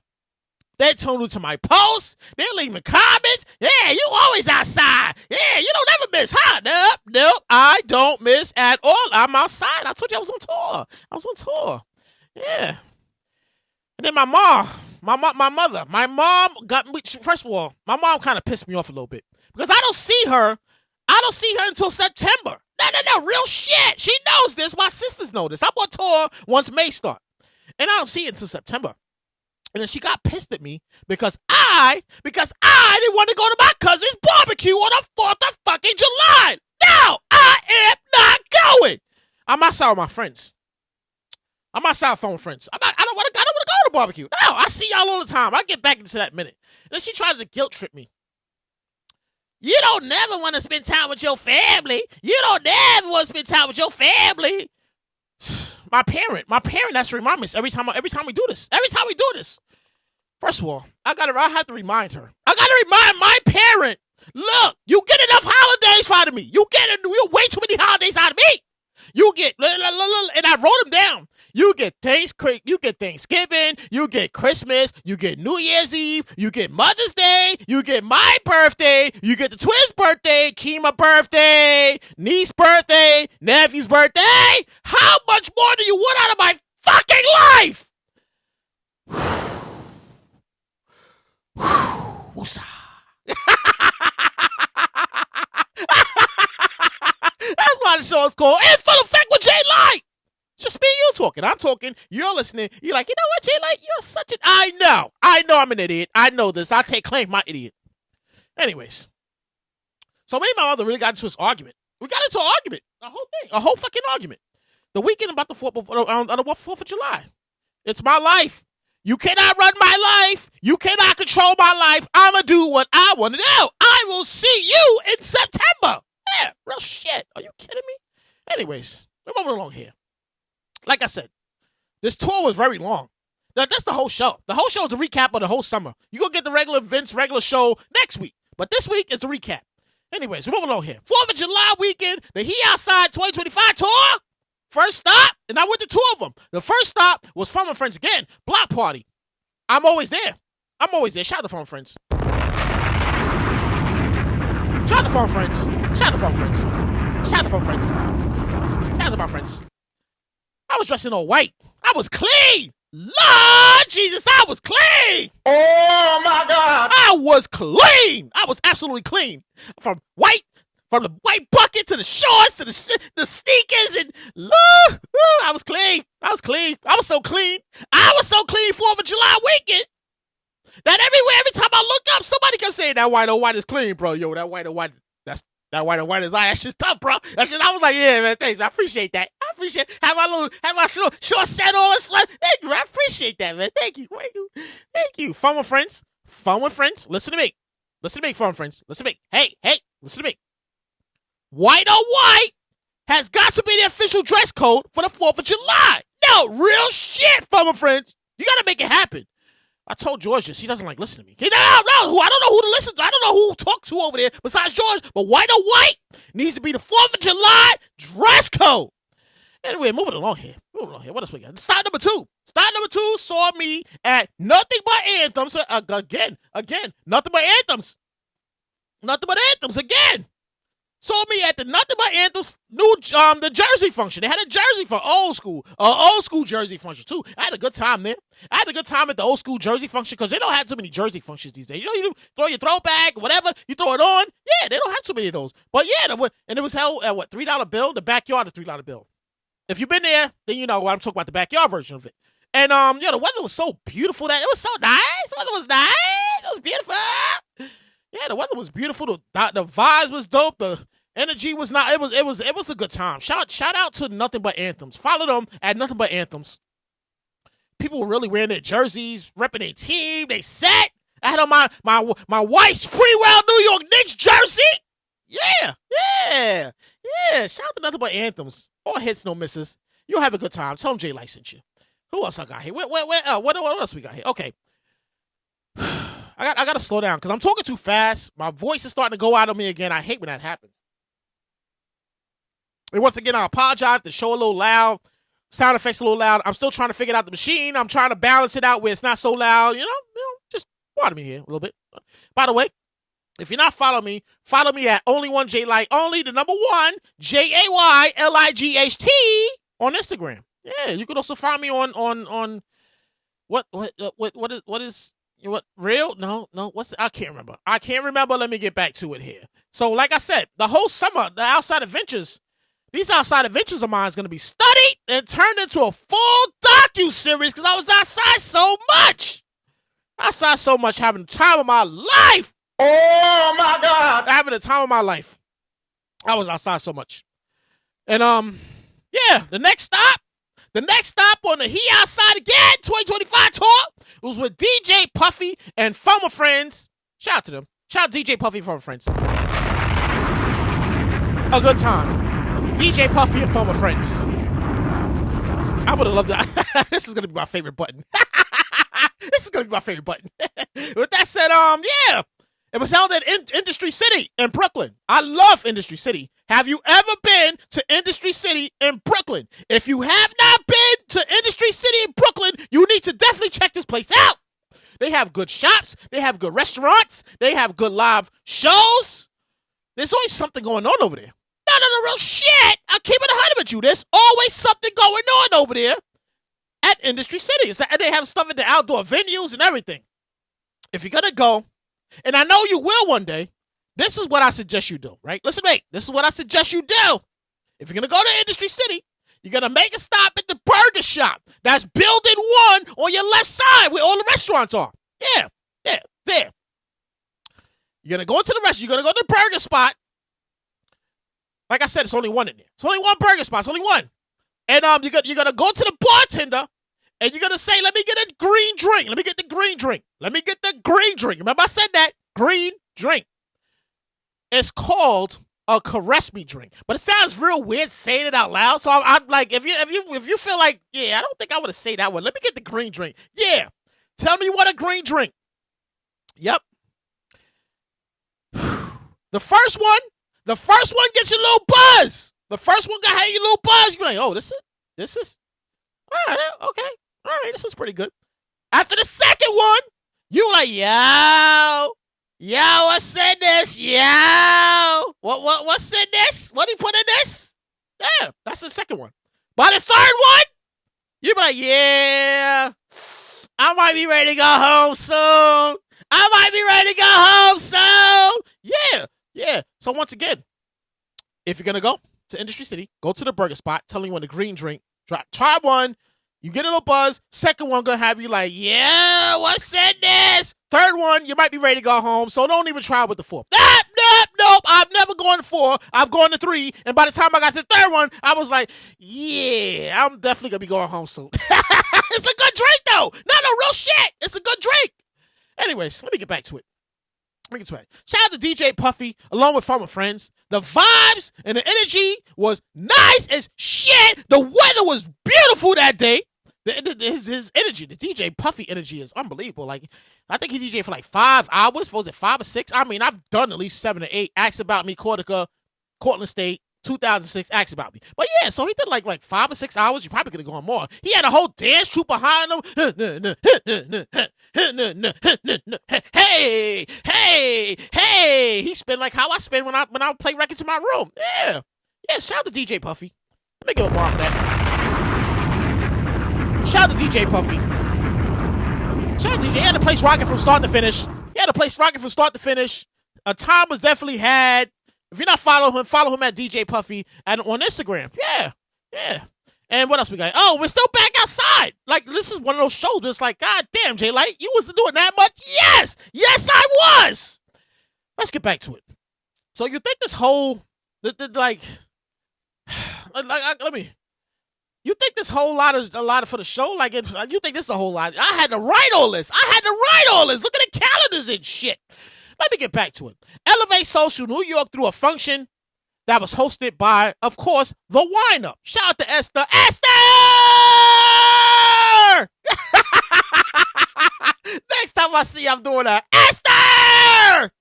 They tuned into my posts. They leaving comments. Yeah, you always outside. Yeah, you don't ever miss, huh? Nope, I don't miss at all. I'm outside. I told you I was on tour. Yeah. And then my mom got me. First of all, my mom kind of pissed me off a little bit because I don't see her until September. No, real shit. She knows this. My sisters know this. I'm on tour once May start, and I don't see it until September. And then she got pissed at me because I didn't want to go to my cousin's barbecue on the 4th of fucking July. No, I am not going. I'm outside with my friends. I'm outside phone friends. I don't want to go to the barbecue. No, I see y'all all the time. I'll get back into that minute. And then she tries to guilt trip me. You don't never want to spend time with your family. You don't never want to spend time with your family. My parent has to remind me every time we do this. First of all, I have to remind her. I gotta remind my parent. Look, you get enough holidays out of me. You get way too many holidays out of me. You get, and I wrote them down. You get Thanksgiving, you get Christmas, you get New Year's Eve, you get Mother's Day, you get my birthday, you get the twins' birthday, Kima birthday, niece birthday, nephew's birthday. How much more do you want out of my fucking life? Woosah. That's why the show is called In Fulleffect with JayLight. It's just me and you talking. I'm talking. You're listening. You're like, you know what, JayLight? You're such an... I know I'm an idiot. I know this. I take claim for my idiot. Anyways. So me and my mother really got into this argument. We got into an argument. A whole thing. A whole fucking argument. The weekend about the 4th of July. It's my life. You cannot run my life. You cannot control my life. I'm going to do what I want to do. I will see you in September. Yeah, real shit. Are you kidding me? Anyways, we're moving along here. Like I said, this tour was very long. Now, that's the whole show. The whole show is a recap of the whole summer. You're going to get the regular events, regular show next week. But this week is the recap. Anyways, we're moving along here. 4th of July weekend, the He Outside 2025 tour. First stop, and I went to 2 of them. The first stop was Fun with Friends again. Block party. I'm always there. Shout out to Fun Friends. Shout out to Fun Friends. Shout out to Fun Friends. Shout out to Fun Friends. Shout out to my friends. I was dressed in all white. I was clean. Lord Jesus, I was clean. Oh, my God. I was clean. I was absolutely clean. From white From the white bucket to the shorts to the sneakers and I was clean. I was so clean. 4th of July weekend that every time I look up, somebody kept saying that white on white is clean, bro. Yo, that white on white, that white on white is that shit's tough, bro. That shit, I was like, yeah, man, thanks. I appreciate that. Have my short set on. Thank you. I appreciate that, man. Thank you. Fun with friends. Listen to me, fun friends. Listen to me. Hey, listen to me. White on white has got to be the official dress code for the 4th of July. No, real shit, fun with friends. You got to make it happen. I told George this. He doesn't like listening to me. No. I don't know who to listen to. I don't know who to talk to over there besides George. But white on white needs to be the 4th of July dress code. Anyway, moving along here. What else we got? Start number 2. Start number 2 saw me at Nothing But Anthems. Again. Nothing But Anthems. Nothing But Anthems again. Saw me at the Nothing But Anthems the jersey function. They had a jersey for old school jersey function too. I had a good time there. I had a good time at the old school jersey function because they don't have too many jersey functions these days. You know, you throw your throwback, whatever, you throw it on. Yeah, they don't have too many of those. But yeah, and it was held at what, $3 bill? The backyard, the $3 bill. If you've been there, then you know I'm talking about the backyard version of it. And the weather was so beautiful that it was so nice. The weather was nice. It was beautiful. Yeah, the weather was beautiful. The vibes was dope. The energy was not. It was a good time. Shout out to Nothing But Anthems. Follow them at Nothing But Anthems. People were really wearing their jerseys, repping their team. They set. I had on my white Sprewell New York Knicks jersey. Yeah. Shout out to Nothing But Anthems. All hits, no misses. You'll have a good time. Tell them JayLight sent you. Who else I got here? What else we got here? Okay. I got to slow down because I'm talking too fast. My voice is starting to go out on me again. I hate when that happens. And once again, I apologize. The show a little loud. Sound effects a little loud. I'm still trying to figure out the machine. I'm trying to balance it out where it's not so loud. You know, just pardon me here a little bit. By the way, if you're not following me, follow me at only one JayLight, only the number 1 JayLight on Instagram. Yeah, you can also find me on what is real? No, I can't remember. Let me get back to it here. So, like I said, the whole summer, these outside adventures of mine is going to be studied and turned into a full docu-series because I was outside so much. Having the time of my life. Oh my God. Having the time of my life. I was outside so much. And, the next stop on the He Outside Again 2025 tour was with DJ Puffy and Former Friends. Shout out to them. Shout out to DJ Puffy and Former Friends. A good time. DJ Puffy and Former Friends. I would have loved that. This is going to be my favorite button. With that said, yeah. It was held at Industry City in Brooklyn. I love Industry City. Have you ever been to Industry City in Brooklyn? If you have not been to Industry City in Brooklyn, you need to definitely check this place out. They have good shops. They have good restaurants. They have good live shows. There's always something going on over there. No, real shit. I'll keep it 100 with you. There's always something going on over there at Industry City. And they have stuff in the outdoor venues and everything. If you're going to go, and I know you will one day, this is what I suggest you do, right? Listen, mate, this is what I suggest you do. If you're going to go to Industry City, you're going to make a stop at the burger shop. That's building 1 on your left side where all the restaurants are. Yeah, there. You're going to go into the restaurant. You're going to go to the burger spot. Like I said, it's only one in there. It's only one burger spot. It's only one. And you're going to go to the bartender, and you're going to say, let me get a green drink. Let me get the green drink. Remember I said that? Green drink. It's called a caress me drink. But it sounds real weird saying it out loud. So I'm like, if you feel like, yeah, I don't think I want to say that one. Let me get the green drink. Yeah. Tell me what a green drink. Yep. The first one gets you a little buzz. The first one got you a little buzz. You're like, oh, this is, all right, okay. All right, this is pretty good. After the second one, you like, yo, what's in this? Yo, what's in this? What he put in this? Yeah, that's the second one. By the third one, you be like, yeah, I might be ready to go home soon. Yeah. So once again, if you're gonna go to Industry City, go to the burger spot. Telling you when the green drink. Try one. You get a little buzz. Second one gonna have you like, yeah, what's in this? Third one, you might be ready to go home. So don't even try with the fourth. Nope. I've never gone to 4. I've gone to 3. And by the time I got to the third one, I was like, yeah, I'm definitely gonna be going home soon. It's a good drink though. No real shit. It's a good drink. Anyways, let me get back to it. Shout out to DJ Puffy, along with former friends. The vibes and the energy was nice as shit. The weather was beautiful that day. His energy, the DJ Puffy energy is unbelievable. Like, I think he DJed for like 5 hours. Was it 5 or 6? I mean, I've done at least 7 or 8. Ask About Me, Cortica, Cortland State, 2006, Ask About Me. But yeah, so he did like 5 or 6 hours. You probably could have gone more. He had a whole dance troupe behind him. Hey. He spin like how I spin when I play records in my room. Yeah. Shout out to DJ Puffy. Let me give a bar for that. Shout out to DJ Puffy. He had the place rocking from start to finish. A time was definitely had. If you're not following him, follow him at DJ Puffy and on Instagram. Yeah. And what else we got? Oh, we're still back outside. Like, this is one of those shows that's like, God damn, JayLight, you wasn't doing that much? Yes, I was. Let's get back to it. So you think this whole, you think this whole lot is a lot for the show? Like, you think this is a whole lot? I had to write all this. Look at the calendars and shit. Let me get back to it. Elevate Social New York through a function that was hosted by, of course, the Whine Up. Shout out to Esther. Next time I see you, I'm doing that. Esther!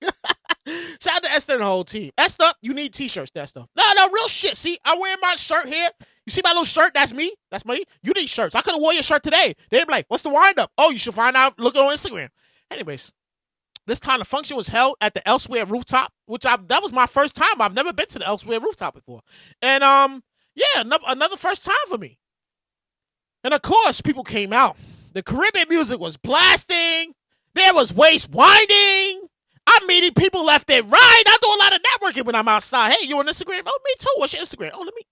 Shout out to Esther and the whole team. Esther, you need t-shirts, Esther. No, real shit. See, I'm wearing my shirt here. You see my little shirt? That's me. You need shirts. I could have worn your shirt today. They'd be like, what's the Whine Up? Oh, you should find out. Look on Instagram. Anyways. This time the function was held at the Elsewhere rooftop, that was my first time. I've never been to the Elsewhere rooftop before. And, another first time for me. And, of course, people came out. The Caribbean music was blasting. There was waist winding. I'm meeting people left and right. I do a lot of networking when I'm outside. Hey, you on Instagram? Oh, me too. What's your Instagram? Oh, let me.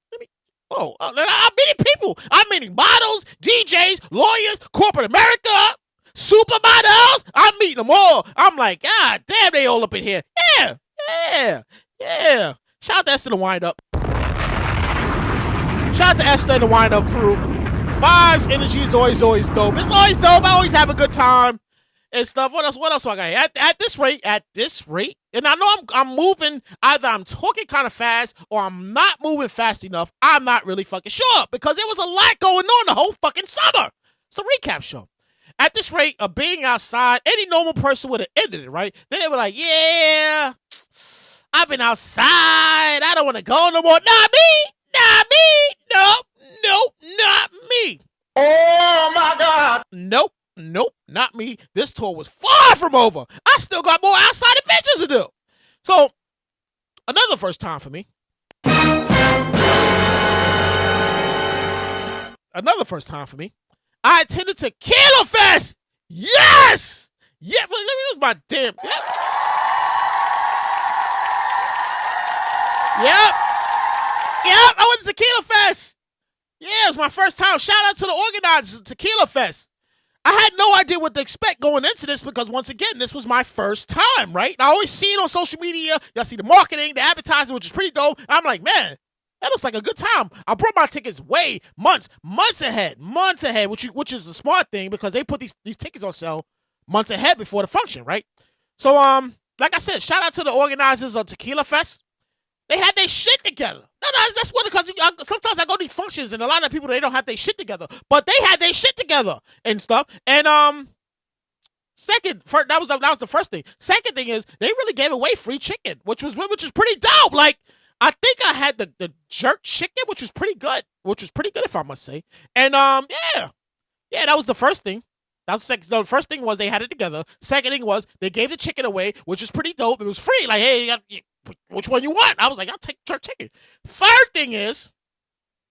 Oh, I'm meeting people. I'm meeting models, DJs, lawyers, corporate America. Supermodels, I'm meeting them all. I'm like, God damn, they all up in here. Yeah. Shout out to Esther and the Whine Up. Shout out to Esther and the Whine Up crew. Vibes, energy is always dope. It's always dope. I always have a good time and stuff. What else I got here? At this rate, and I know I'm moving, either I'm talking kind of fast or I'm not moving fast enough. I'm not really fucking sure because there was a lot going on the whole fucking summer. It's the recap show. At this rate of being outside, any normal person would have ended it, right? Then they were like, yeah, I've been outside. I don't want to go no more. Not me. Nope, not me. Oh, my God. Nope, not me. This tour was far from over. I still got more outside adventures to do. So, another first time for me. I attended Tequila Fest. Yes. Yeah, let me use my damn. Yep. I went to Tequila Fest. Yeah, it was my first time. Shout out to the organizers of Tequila Fest. I had no idea what to expect going into this because, once again, this was my first time, right? I always see it on social media. Y'all see the marketing, the advertising, which is pretty dope. I'm like, man, that looks like a good time. I brought my tickets months ahead, which is a smart thing because they put these tickets on sale months ahead before the function, right? So, like I said, shout out to the organizers of Tequila Fest. They had their shit together. No, that's what, because sometimes I go to these functions and a lot of people, they don't have their shit together, but they had their shit together and stuff. And that was the first thing. Second thing is they really gave away free chicken, which is pretty dope. Like, I think I had the jerk chicken, which was pretty good if I must say. And yeah, that was the first thing. That was the second. The first thing was they had it together. Second thing was they gave the chicken away, which was pretty dope. It was free. Like, hey, which one you want? I was like, I'll take jerk chicken. Third thing is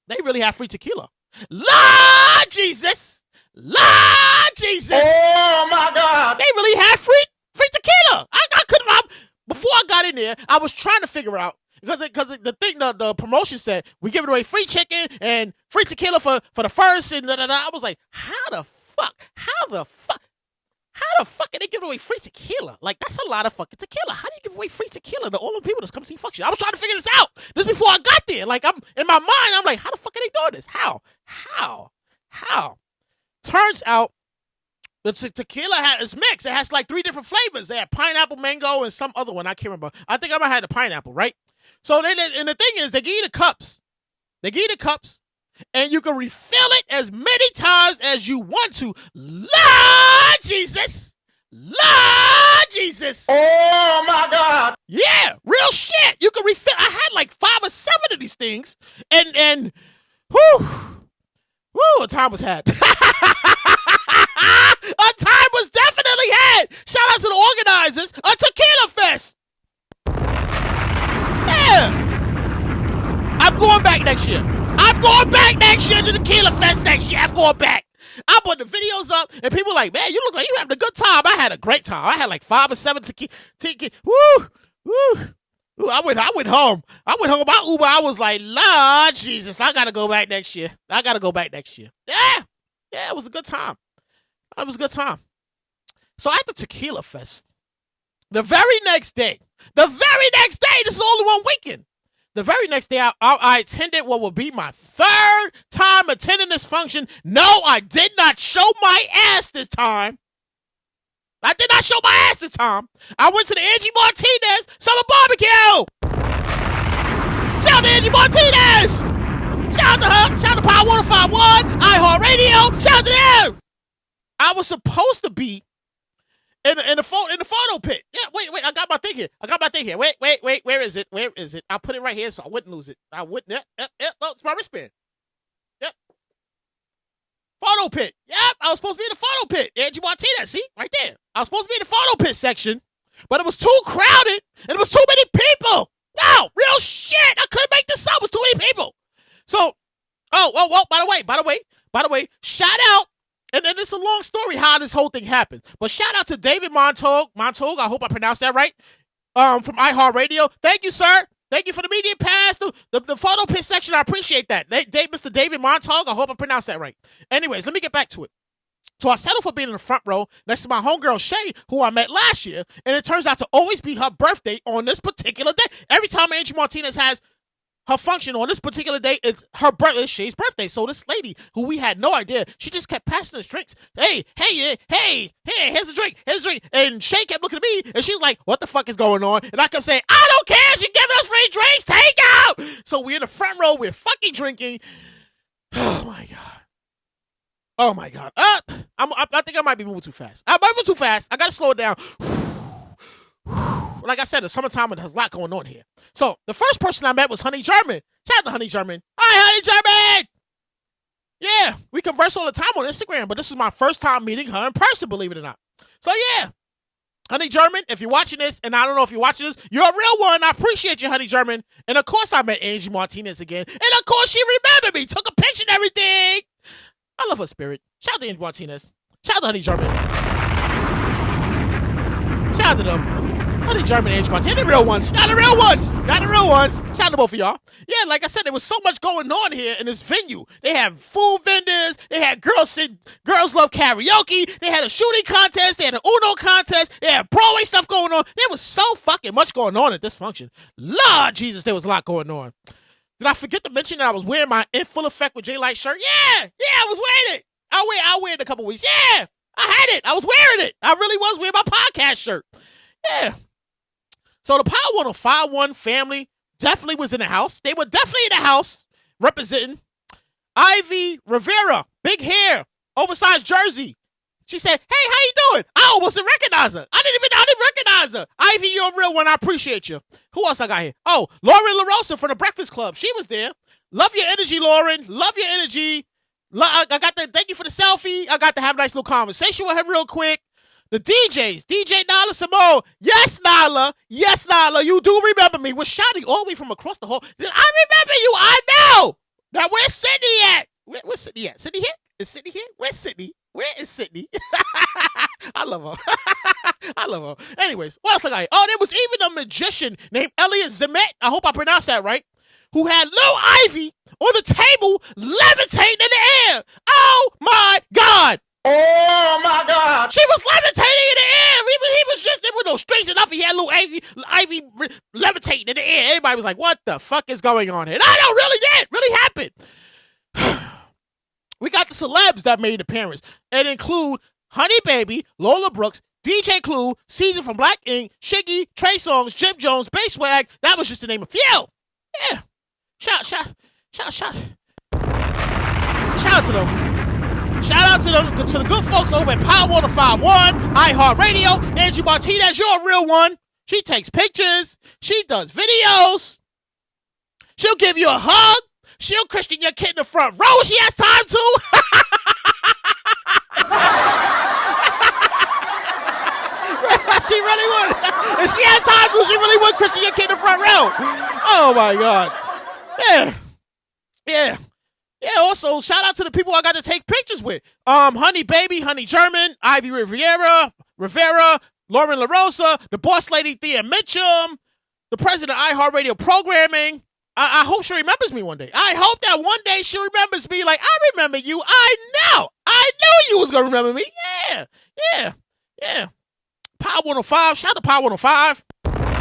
they really have free tequila. Lord Jesus. Oh my God. They really had free tequila. I couldn't. Before I got in there, I was trying to figure out because the promotion said we giving away free chicken and free tequila for the first and I was like, how the fuck are they giving away free tequila? Like, that's a lot of fucking tequila. How do you give away free tequila to all the people that's come see function? I was trying to figure this out. This before I got there. Like, I'm in my mind, I'm like, how the fuck are they doing this? How? Turns out the tequila is mixed. It has like 3 different flavors. They have pineapple, mango, and some other one. I can't remember. I think I might have had the pineapple, right? So and the thing is, they give you the cups. And you can refill it as many times as you want to. Lord Jesus! Oh my God! Yeah, real shit. You can refill. I had like 5 or 7 of these things, and whoo, a time was had. A time was definitely had. Shout out to the organizers of Tequila Fest. Yeah, I'm going back next year. To Tequila Fest next year. I'm going back. I put the videos up, and people like, man, you look like you having a good time. I had a great time. I had like 5 or 7 tequila. Woo. I went home. About Uber. I was like, Lord Jesus, I gotta go back next year. Yeah, it was a good time. So at the Tequila Fest, the very next day, this is only one weekend. The very next day, I attended what will be my 3rd time attending this function. No, I did not show my ass this time. I went to the Angie Martinez Summer Barbecue. Shout out to Angie Martinez. Shout out to her. Shout out to Power 105.1, iHeartRadio. Shout out to them. I was supposed to be in the photo pit. Yeah, wait, I got my thing here. Wait, where is it? I'll put it right here so I wouldn't lose it. Oh, it's my wristband. Yep. Photo pit. Yep, I was supposed to be in the photo pit. Angie Martinez, see? Right there. I was supposed to be in the photo pit section, but it was too crowded, and it was too many people. No, real shit. I couldn't make this up. It was too many people. So, by the way, shout out. And then it's a long story how this whole thing happened. But shout out to David Montog, I hope I pronounced that right, from iHeartRadio. Thank you, sir. Thank you for the media pass, the photo pit section. I appreciate that. Mr. David Montog, I hope I pronounced that right. Anyways, let me get back to it. So I settled for being in the front row next to my homegirl, Shay, who I met last year. And it turns out to always be her birthday on this particular day. Every time Angie Martinez has her function on this particular day, it's Shay's birthday. So this lady, who we had no idea, she just kept passing us drinks. Hey, here's a drink. And Shay kept looking at me, and she's like, what the fuck is going on? And I kept saying, I don't care. She's giving us free drinks. Take out. So we're in the front row. We're fucking drinking. Oh, my God. I think I might be moving too fast. I got to slow it down. Like I said, it's summertime and there's a lot going on here. So the first person I met was Honey German. Shout out to Honey German. Hi, Honey German. Yeah, we converse all the time on Instagram, but this is my first time meeting her in person, believe it or not. So yeah, Honey German, if you're watching this, and I don't know if you're watching this, you're a real one. I appreciate you, Honey German. And of course, I met Angie Martinez again. And of course, she remembered me, took a picture and everything. I love her spirit. Shout out to Angie Martinez. Shout out to Honey German. Shout out to them. Honey German, Angie Martinez. They're the real ones. Not the real ones. Shout out to both of y'all. Yeah, like I said, there was so much going on here in this venue. They have food vendors. They had Girls Love Karaoke. They had a shooting contest. They had an Uno contest. They had Broadway stuff going on. There was so fucking much going on at this function. Lord Jesus, there was a lot going on. Did I forget to mention that I was wearing my In Fulleffect with JayLight shirt? Yeah, I was wearing it. I'll wear it in a couple weeks. Yeah, I had it. I was wearing it. I really was wearing my podcast shirt. Yeah. So the Power 105.1 family definitely was in the house. They were definitely in the house representing Ivy Rivera, big hair, oversized jersey. She said, hey, how you doing? I almost didn't recognize her. I didn't recognize her. Ivy, you're a real one. I appreciate you. Who else I got here? Oh, Lauren LaRosa from the Breakfast Club. She was there. Love your energy, Lauren. Love your energy. I got to thank you for the selfie. I got to have a nice little conversation with her real quick. The DJs, DJ Nala Simone. Yes, Nala. You do remember me. We're shouting all the way from across the hall. I remember you. I know. Now, where's Sydney at? Where's Sydney at? Sydney here? Is Sydney here? Where's Sydney? Where is Sydney? I love her. I love her. Anyways, what else I got? Oh, there was even a magician named Elliot Zemet. I hope I pronounced that right. Who had Lil Ivy on the table levitating in the air. Oh my God. Oh my God. She was levitating in the air. He was just, there was no strings enough. He had Lil Ivy levitating in the air. Everybody was like, what the fuck is going on here? No, really did. Really happened. We got the celebs that made appearance. It include Honey Baby, Lola Brooks, DJ Clue, Caesar from Black Ink, Shiggy, Trey Songz, Jim Jones, Bass Swag. That was just to name a few. Yeah. Shout out to them. Shout out to the good folks over at Power 105.1, iHeartRadio. Angie Martinez, you're a real one. She takes pictures. She does videos. She'll give you a hug. She'll Christian your kid in the front row if she has time to. She really would. If she had time to, she really would Christian your kid in the front row. Oh, my God. Yeah. Also, shout out to the people I got to take pictures with. Honey Baby, Honey German, Ivy Rivera, Lauren LaRosa, the boss lady Thea Mitchum, the president of iHeartRadio Programming. I hope she remembers me one day. I hope that one day she remembers me like, I remember you. I knew you was going to remember me. Yeah. Power 105. Shout out to Power 105.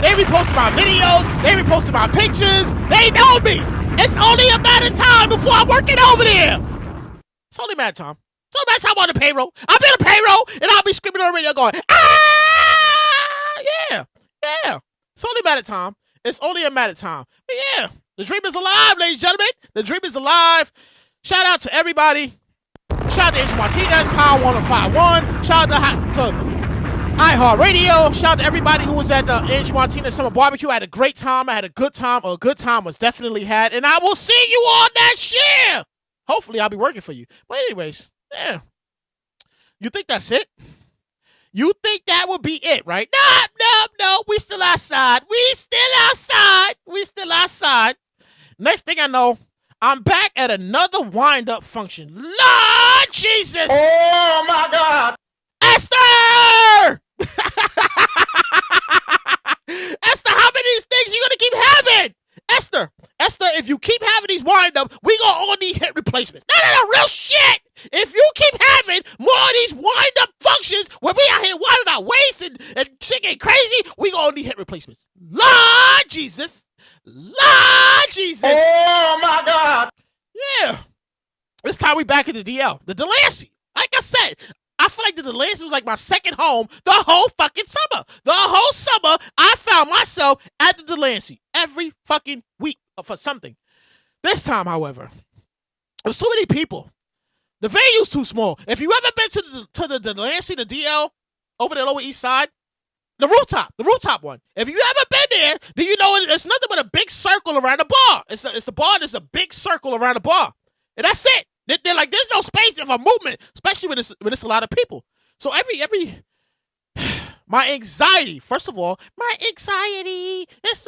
They reposted my videos. They reposted my pictures. They know me. It's only a matter of time before I'm working over there. It's only a matter of time. It's only a matter of time on the payroll. I'll be on the payroll, and I'll be screaming on the radio going, ah! Yeah. It's only a matter of time. It's only a matter of time. But yeah, the dream is alive, ladies and gentlemen. The dream is alive. Shout out to everybody. Shout out to Angie Martinez, Power 105.1. Shout out to iHeartRadio. Shout out to everybody who was at the Angie Martinez Summer Barbecue. I had a great time. I had a good time. A good time was definitely had. And I will see you all next year. Hopefully, I'll be working for you. But anyways, yeah. You think that's it? You think that would be it, right? No. We still outside. Next thing I know, I'm back at another wind-up function. Lord Jesus! Oh, my God. Esther! Esther, how many of these things you gonna keep having? Esther, if you keep having these wind-ups, we gonna all need hip replacements. No, real shit! If you keep having more of these wind-up functions where we out here winding our waist and shit get crazy, we gonna need hip replacements. Lord Jesus! Oh, my God! Yeah. This time we back in the DL. The Delancey. Like I said, I feel like the Delancey was like my second home the whole fucking summer. The whole summer, I found myself at the Delancey every fucking week for something. This time, however, there was so many people. The venue's too small. If you ever been to the Delancey, the DL, over the Lower East Side, the rooftop one. If you ever been there, do you know it's nothing but a big circle around the bar. It's the bar. There's a big circle around the bar, and that's it. They're like, there's no space for movement, especially when it's a lot of people. So every my anxiety. First of all, my anxiety. It's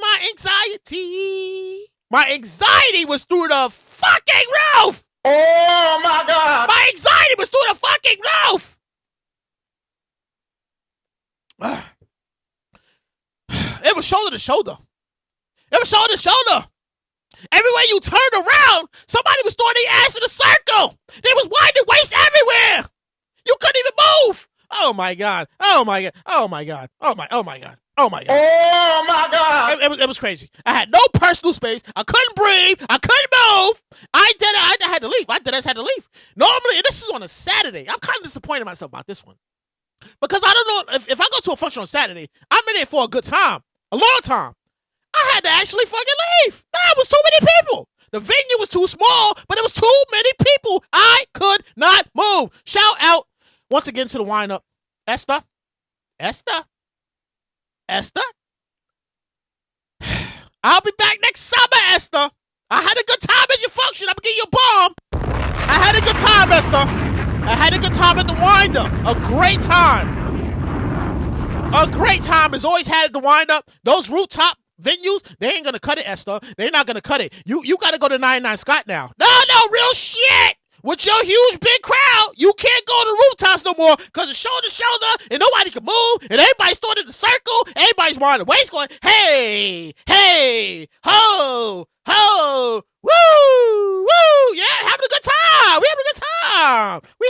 my anxiety. My anxiety was through the fucking roof. Oh my God! My anxiety was through the fucking roof. It was shoulder to shoulder. Everywhere you turned around, somebody was throwing their ass in a circle. There was winding waist everywhere. You couldn't even move. Oh my God. It was crazy. I had no personal space. I couldn't breathe. I couldn't move. I had to leave. I had to leave. Normally, and this is on a Saturday. I'm kind of disappointed in myself about this one. Because I don't know, if I go to a function on Saturday, I'm in there for a good time. A long time. I had to actually fucking leave. There was too many people. The venue was too small, but there was too many people. I could not move. Shout out once again to the Whine Up. Esther. I'll be back next summer, Esther. I had a good time at your function. I'm going to give you a bomb. I had a good time, Esther. I had a good time at the Whine Up. A great time. A great time is always had at the Whine Up. Those rooftop venues, they ain't gonna cut it, Esther. They're not gonna cut it. You gotta go to 99 Scott now. No, real shit. With your huge big crowd, you can't go to rooftops no more because it's shoulder to shoulder and nobody can move and everybody's throwing in the circle. Everybody's winding the waist going, hey, ho, woo, yeah, having a good time. We having a good time. We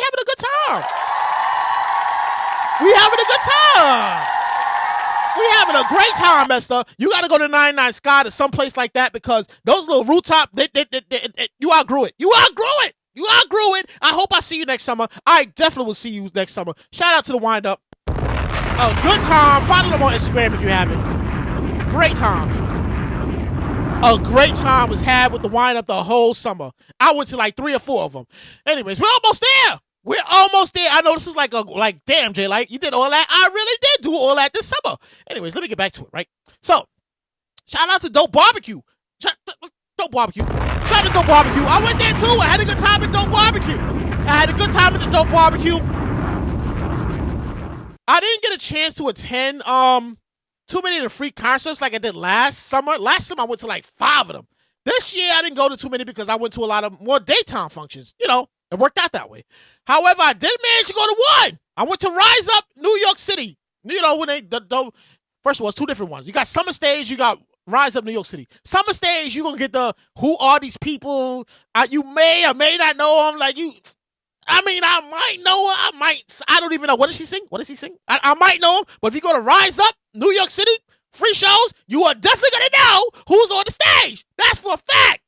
having a great time, Esther. You got to go to 99 Scott or someplace like that because those little rooftop, you outgrew it. You outgrew it. I hope I see you next summer. I definitely will see you next summer. Shout out to the Whine Up. A good time. Follow them on Instagram if you haven't. Great time. A great time was had with the Whine Up the whole summer. I went to like 3 or 4 of them. Anyways, we're almost there. I know this is like damn, JayLight, you did all that. I really did do all that this summer. Anyways, let me get back to it, right? So, shout out to Dope Barbecue. Dope Barbecue. Shout out to Dope Barbecue. I went there too. I had a good time at Dope Barbecue. I didn't get a chance to attend too many of the free concerts like I did last summer. Last summer I went to like 5 of them. This year I didn't go to too many because I went to a lot of more daytime functions. You know, it worked out that way. However, I did manage to go to one. I went to Rise Up New York City. You know, when first of all, it's 2 different ones. You got Summer Stage, you got Rise Up New York City. Summer Stage, you're going to get the, who are these people? You may or may not know them. I might know her. I don't even know. What does she sing? I might know him. But if you go to Rise Up New York City, free shows, you are definitely going to know who's on the stage. That's for a fact.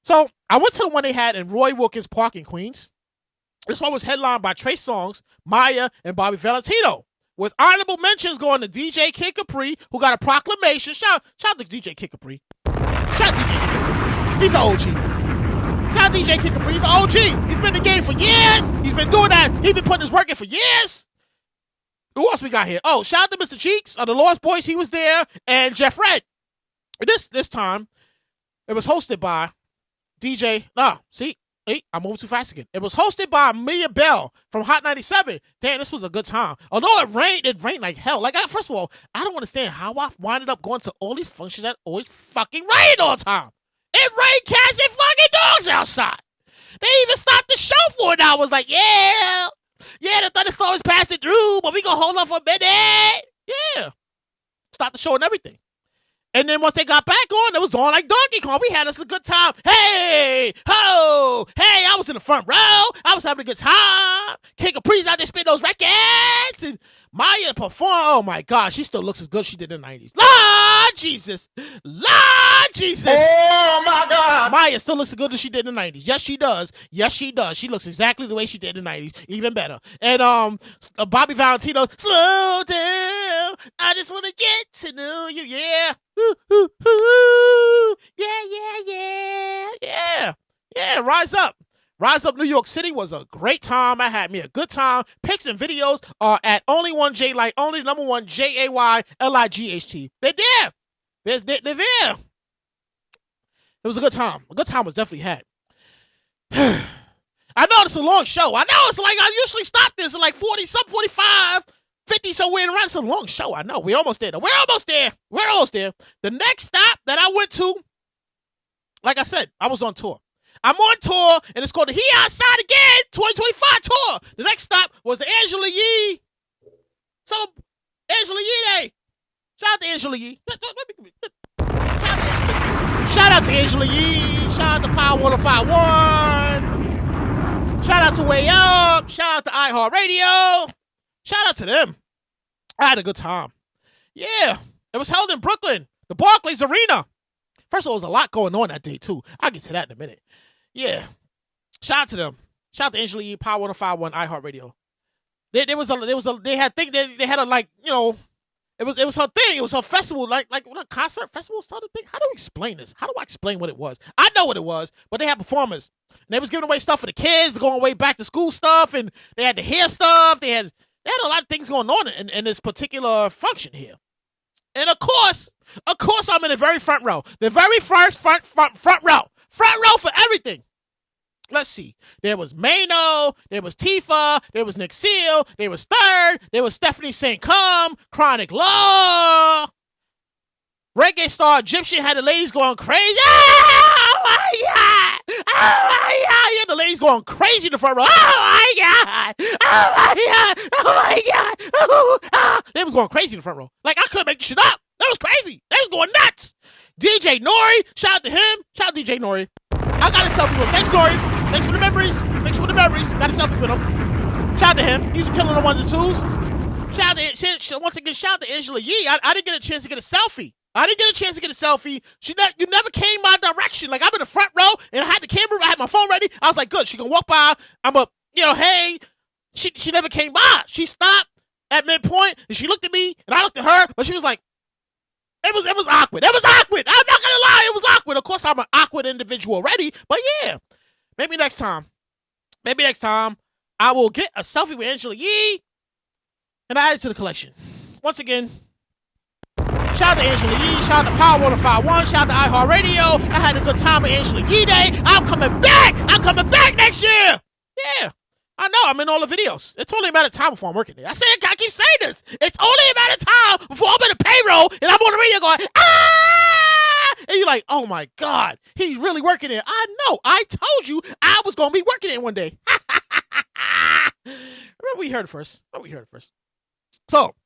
So I went to the one they had in Roy Wilkins Park in Queens. This one was headlined by Trey Songz, Maya, and Bobby Valentino. With honorable mentions going to DJ Kid Capri, who got a proclamation. Shout out to DJ Kid Capri. He's an OG. Shout out to DJ Kid Capri. He's an OG. He's been in the game for years. He's been doing that. He's been putting his work in for years. Who else we got here? Oh, shout out to Mr. Cheeks of the Lost Boys. He was there. And Jeff Red. This time, it was hosted by I'm moving too fast again. It was hosted by Mia Bell from Hot 97. Damn, this was a good time. Although it rained like hell. First of all, I don't understand how I winded up going to all these functions that always fucking rain all the time. It rained cats and fucking dogs outside. They even stopped the show for an hour. I was like, yeah, the thunderstorms passing through, but we gonna hold on for a minute. Yeah. Stop the show and everything. And then once they got back on, it was on like Donkey Kong. We had us a good time. Hey, ho, hey, I was in the front row. I was having a good time. Kid Capri's out there spitting those records. And Maya performed. Oh, my God. She still looks as good as she did in the 90s. Lord Jesus. Oh, my God. Maya still looks as good as she did in the 90s. Yes, she does. She looks exactly the way she did in the 90s. Even better. And Bobby Valentino, slow down. I just want to get to know you. Yeah. Ooh, ooh, ooh. Yeah, Rise Up. Rise Up New York City was a great time. I had me a good time. Pics and videos are at only one JayLight, only number 1 JayLight. They're there. They're there. It was a good time. A good time was definitely had. I know it's a long show. I know it's like I usually stop this at like 40-something, 45. 50 somewhere around. It's a long show. I know. We're almost there. We're almost there. The next stop that I went to, like I said, I was on tour. I'm on tour, and it's called the He Outside Again 2025 tour. The next stop was the Angela Yee. Angela Yee Day. Shout out to Angela Yee. Shout out to Angela Yee. Shout out to Power 105.1. Shout out to Way Up. Shout out to iHeartRadio. Shout out to them. I had a good time. Yeah. It was held in Brooklyn, the Barclays Arena. First of all, there was a lot going on that day, too. I'll get to that in a minute. Yeah. Shout out to them. Shout out to Angela Yee, Power 105.1, iHeartRadio. They had it was her thing. It was her festival, like a concert festival sort of thing. How do we explain this? How do I explain what it was? I know what it was, but they had performers. And they was giving away stuff for the kids, going away back to school stuff, and they had the hair stuff. They had a lot of things going on in this particular function here. And of course, I'm in the very front row. The very first front row. Front row for everything. Let's see. There was Mano, there was Tifa, there was Nick Seal, there was Third, there was Stephanie St. Come, Chronic Law. Reggae star Egyptian had the ladies going crazy. Oh my God! Oh my God! Yeah, the ladies going crazy in the front row. Oh my God! Oh my God! Oh my God! Oh, ah. They was going crazy in the front row. Like, I couldn't make shit up. That was crazy. They was going nuts. DJ Nori, shout out to him. Shout out to DJ Nori. I got a selfie with him. Thanks, Nori. Thanks for the memories. Thanks for the memories. Got a selfie with him. Shout out to him. He's killing the ones and twos. Shout out to, once again, shout out to Angela Yee. I didn't get a chance to get a selfie. You never came my direction. Like, I'm in the front row, and I had the camera, I had my phone ready. I was like, good, she gonna walk by. Hey. She never came by. She stopped at midpoint, and she looked at me, and I looked at her, but she was like, it was awkward. It was awkward. I'm not gonna lie, it was awkward. Of course, I'm an awkward individual already, but yeah. Maybe next time, I will get a selfie with Angela Yee, and add it to the collection. Once again, shout out to Angela Yee. Shout out to Power 105.1. Shout out to iHeartRadio. I had a good time with Angela Yee Day. I'm coming back next year. Yeah, I know. I'm in all the videos. It's only a matter of time before I'm working there. I keep saying this. It's only a matter of time before I'm in the payroll and I'm on the radio going, ah! And you're like, oh my God, he's really working there. I know. I told you I was going to be working there one day. Remember we heard it first. So,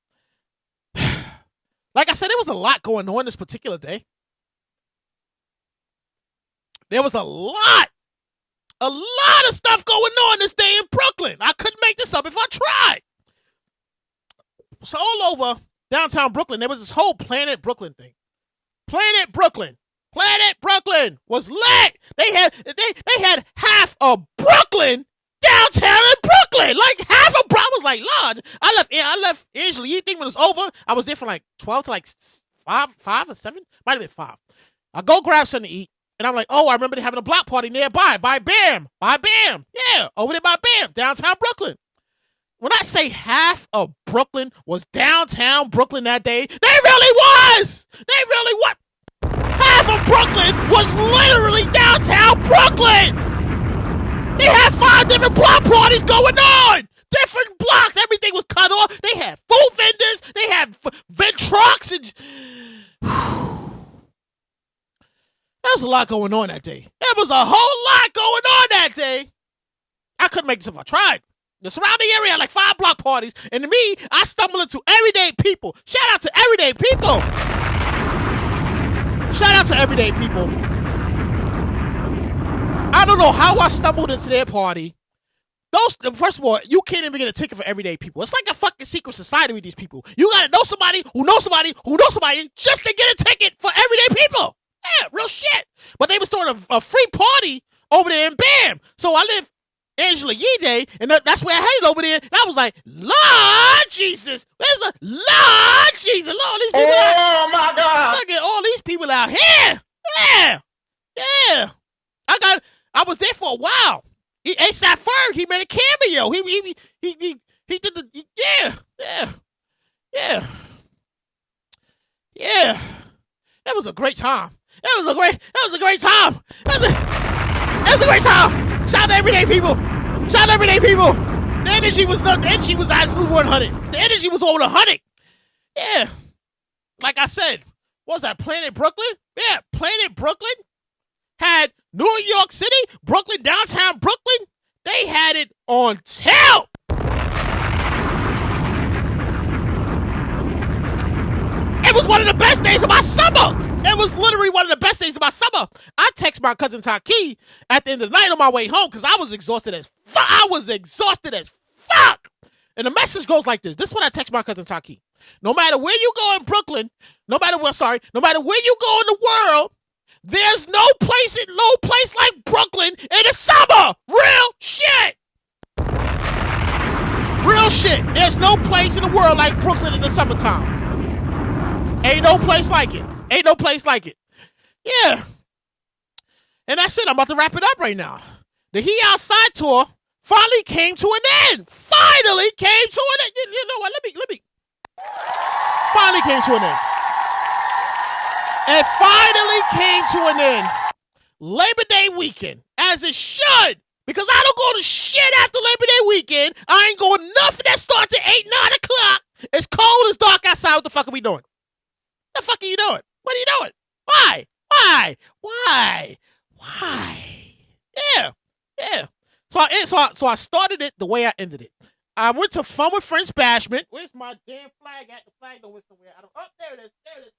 like I said, there was a lot going on this particular day. There was a lot of stuff going on this day in Brooklyn. I couldn't make this up if I tried. So all over downtown Brooklyn, there was this whole Planet Brooklyn thing. Planet Brooklyn was lit. They had half of Brooklyn downtown in Brooklyn. Like half of Brooklyn. I was like, Lord, I left Angela Yee thing when it was over. I was there from like 12 to like 5 or 7. Might have been 5. I go grab something to eat. And I'm like, oh, I remember they having a block party nearby by BAM. Yeah, over there by BAM, downtown Brooklyn. When I say half of Brooklyn was downtown Brooklyn that day, they really was. Half of Brooklyn was literally downtown Brooklyn. They had 5 different block parties going on. Different blocks. Everything was cut off. They had food vendors. They had vent trucks. And there was a lot going on that day. There was a whole lot going on that day. I couldn't make this if I tried. The surrounding area had like 5 block parties. And to me, I stumbled into everyday people. Shout out to everyday people. I don't know how I stumbled into their party. First of all, you can't even get a ticket for everyday people. It's like a fucking secret society with these people. You gotta know somebody who knows somebody who knows somebody just to get a ticket for everyday people. Yeah, real shit. But they was throwing a free party over there in BAM. So I live Angela Yee Day, and that's where I headed over there. And I was like, Lord Jesus. Lord Jesus. Lord, these people my God. Look at all these people out here. Yeah. I was there for a while. A$AP Ferg, he made a cameo. He did the, yeah. It was a great time. It was a great time. Shout out to everyday people. The energy was absolute 100. The energy was over 100. Yeah. Like I said, what was that, Planet Brooklyn? Yeah, Planet Brooklyn had New York City, Brooklyn, downtown Brooklyn. They had it on tilt. It was one of the best days of my summer. It was literally one of the best days of my summer. I text my cousin Taki at the end of the night on my way home because I was exhausted as fuck. And the message goes like this. This is what I text my cousin Taki. No matter where you go in Brooklyn, no matter where you go in the world, there's no place like Brooklyn in the summer. Real shit. There's no place in the world like Brooklyn in the summertime. Ain't no place like it. Yeah. And that's it. I'm about to wrap it up right now. The He Outside tour finally came to an end. You know what? Let me. Finally came to an end. It finally came to an end. Labor Day weekend, as it should. Because I don't go to shit after Labor Day weekend. I ain't going nothing that starts at 8, 9 o'clock. It's cold, it's dark outside. What the fuck are we doing? The fuck are you doing? What are you doing? Why? Why? Why? Why? Yeah. Yeah. So I started it the way I ended it. I went to Fun with Friends Bashment. Where's my damn flag at? The flag don't went somewhere. Oh, there it is. There it is.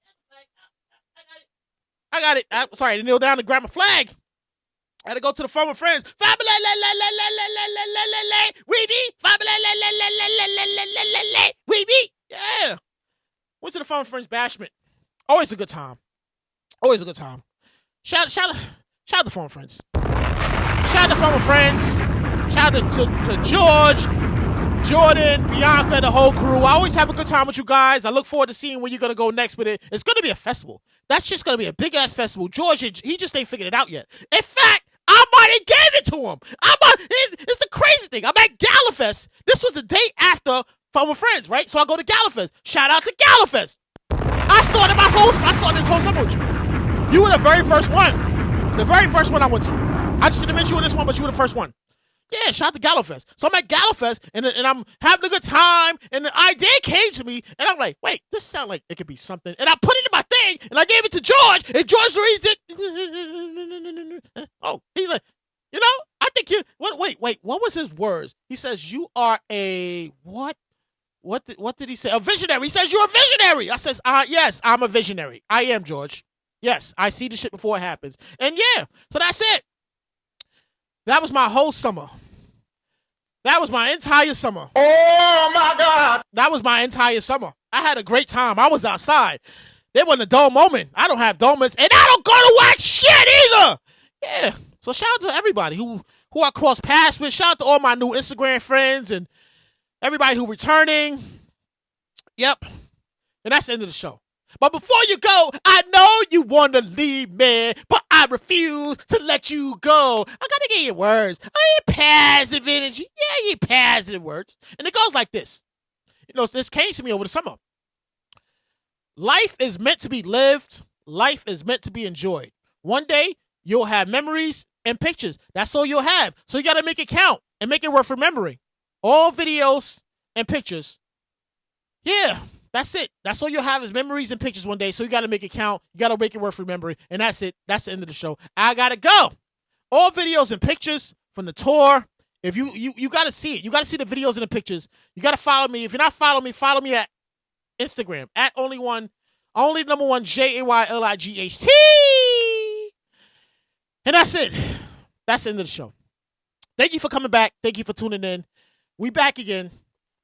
I got it. I'm sorry, I had to kneel down to grab my flag. I had to go to the Fun with Friends. We be. Yeah. Went to the Fun with Friends Bashment. Always a good time. Always a good time. Shout out to Fun with Friends. Shout out to Fun with Friends. Shout out to George, Jordan, Bianca, the whole crew. I always have a good time with you guys. I look forward to seeing where you're going to go next with it. It's going to be a festival. That's just going to be a big-ass festival. George, he just ain't figured it out yet. In fact, I might have gave it to him. It's the crazy thing. I'm at Gala Fest. This was the day after Fun with Friends, right? So I go to Gala Fest. Shout out to Gala Fest. I started this whole summer with you. You were the very first one. The very first one I went to. I just didn't mention you in this one, but you were the first one. Yeah, shout out to Gala Fest. So I'm at Gala Fest, and I'm having a good time, and the idea came to me, and I'm like, wait, this sounds like it could be something. And I put it in my thing, and I gave it to George, and George reads it. Oh, he's like, I think you, wait, what was his words? He says, you are a, what? What did he say? A visionary. He says, you're a visionary. I says, yes, I'm a visionary. I am, George. Yes, I see the shit before it happens. And yeah, so that's it. That was my whole summer. That was my entire summer. Oh, my God. That was my entire summer. I had a great time. I was outside. There wasn't a dull moment. I don't have dull moments, and I don't go to work shit either. Yeah. So shout out to everybody who I crossed paths with. Shout out to all my new Instagram friends and everybody who returning. Yep. And that's the end of the show. But before you go, I know you want to leave, man, but I refuse to let you go. I got to give you words. I ain't positive energy. Yeah, you positive words. And it goes like this. This came to me over the summer. Life is meant to be lived. Life is meant to be enjoyed. One day, you'll have memories and pictures. That's all you'll have. So you got to make it count and make it worth remembering. All videos and pictures. Yeah. That's it. That's all you'll have is memories and pictures one day. So you got to make it count. You got to make it worth remembering. And that's it. That's the end of the show. I got to go. All videos and pictures from the tour. If you got to see it. You got to see the videos and the pictures. You got to follow me. If you're not following me, follow me at Instagram. At only number one, JayLight. And that's it. That's the end of the show. Thank you for coming back. Thank you for tuning in. We back again.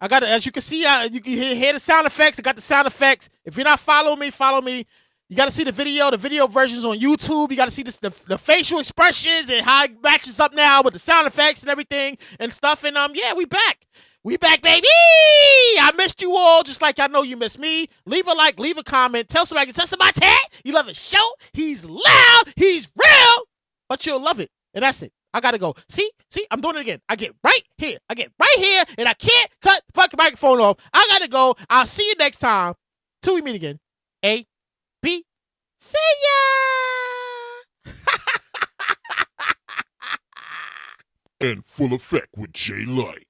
I got it. As you can see, you can hear the sound effects. I got the sound effects. If you're not following me, follow me. You got to see the video versions on YouTube. You got to see the facial expressions and how it matches up now with the sound effects and everything and stuff. And yeah, we back. We back, baby. I missed you all just like I know you missed me. Leave a like, leave a comment. Tell somebody you love his show. He's loud. He's real. But you'll love it. And that's it. I gotta go. See, I'm doing it again. I get right here, and I can't cut the fucking microphone off. I gotta go. I'll see you next time. Till we meet again. A, B, see ya! And Fulleffect with JayLight.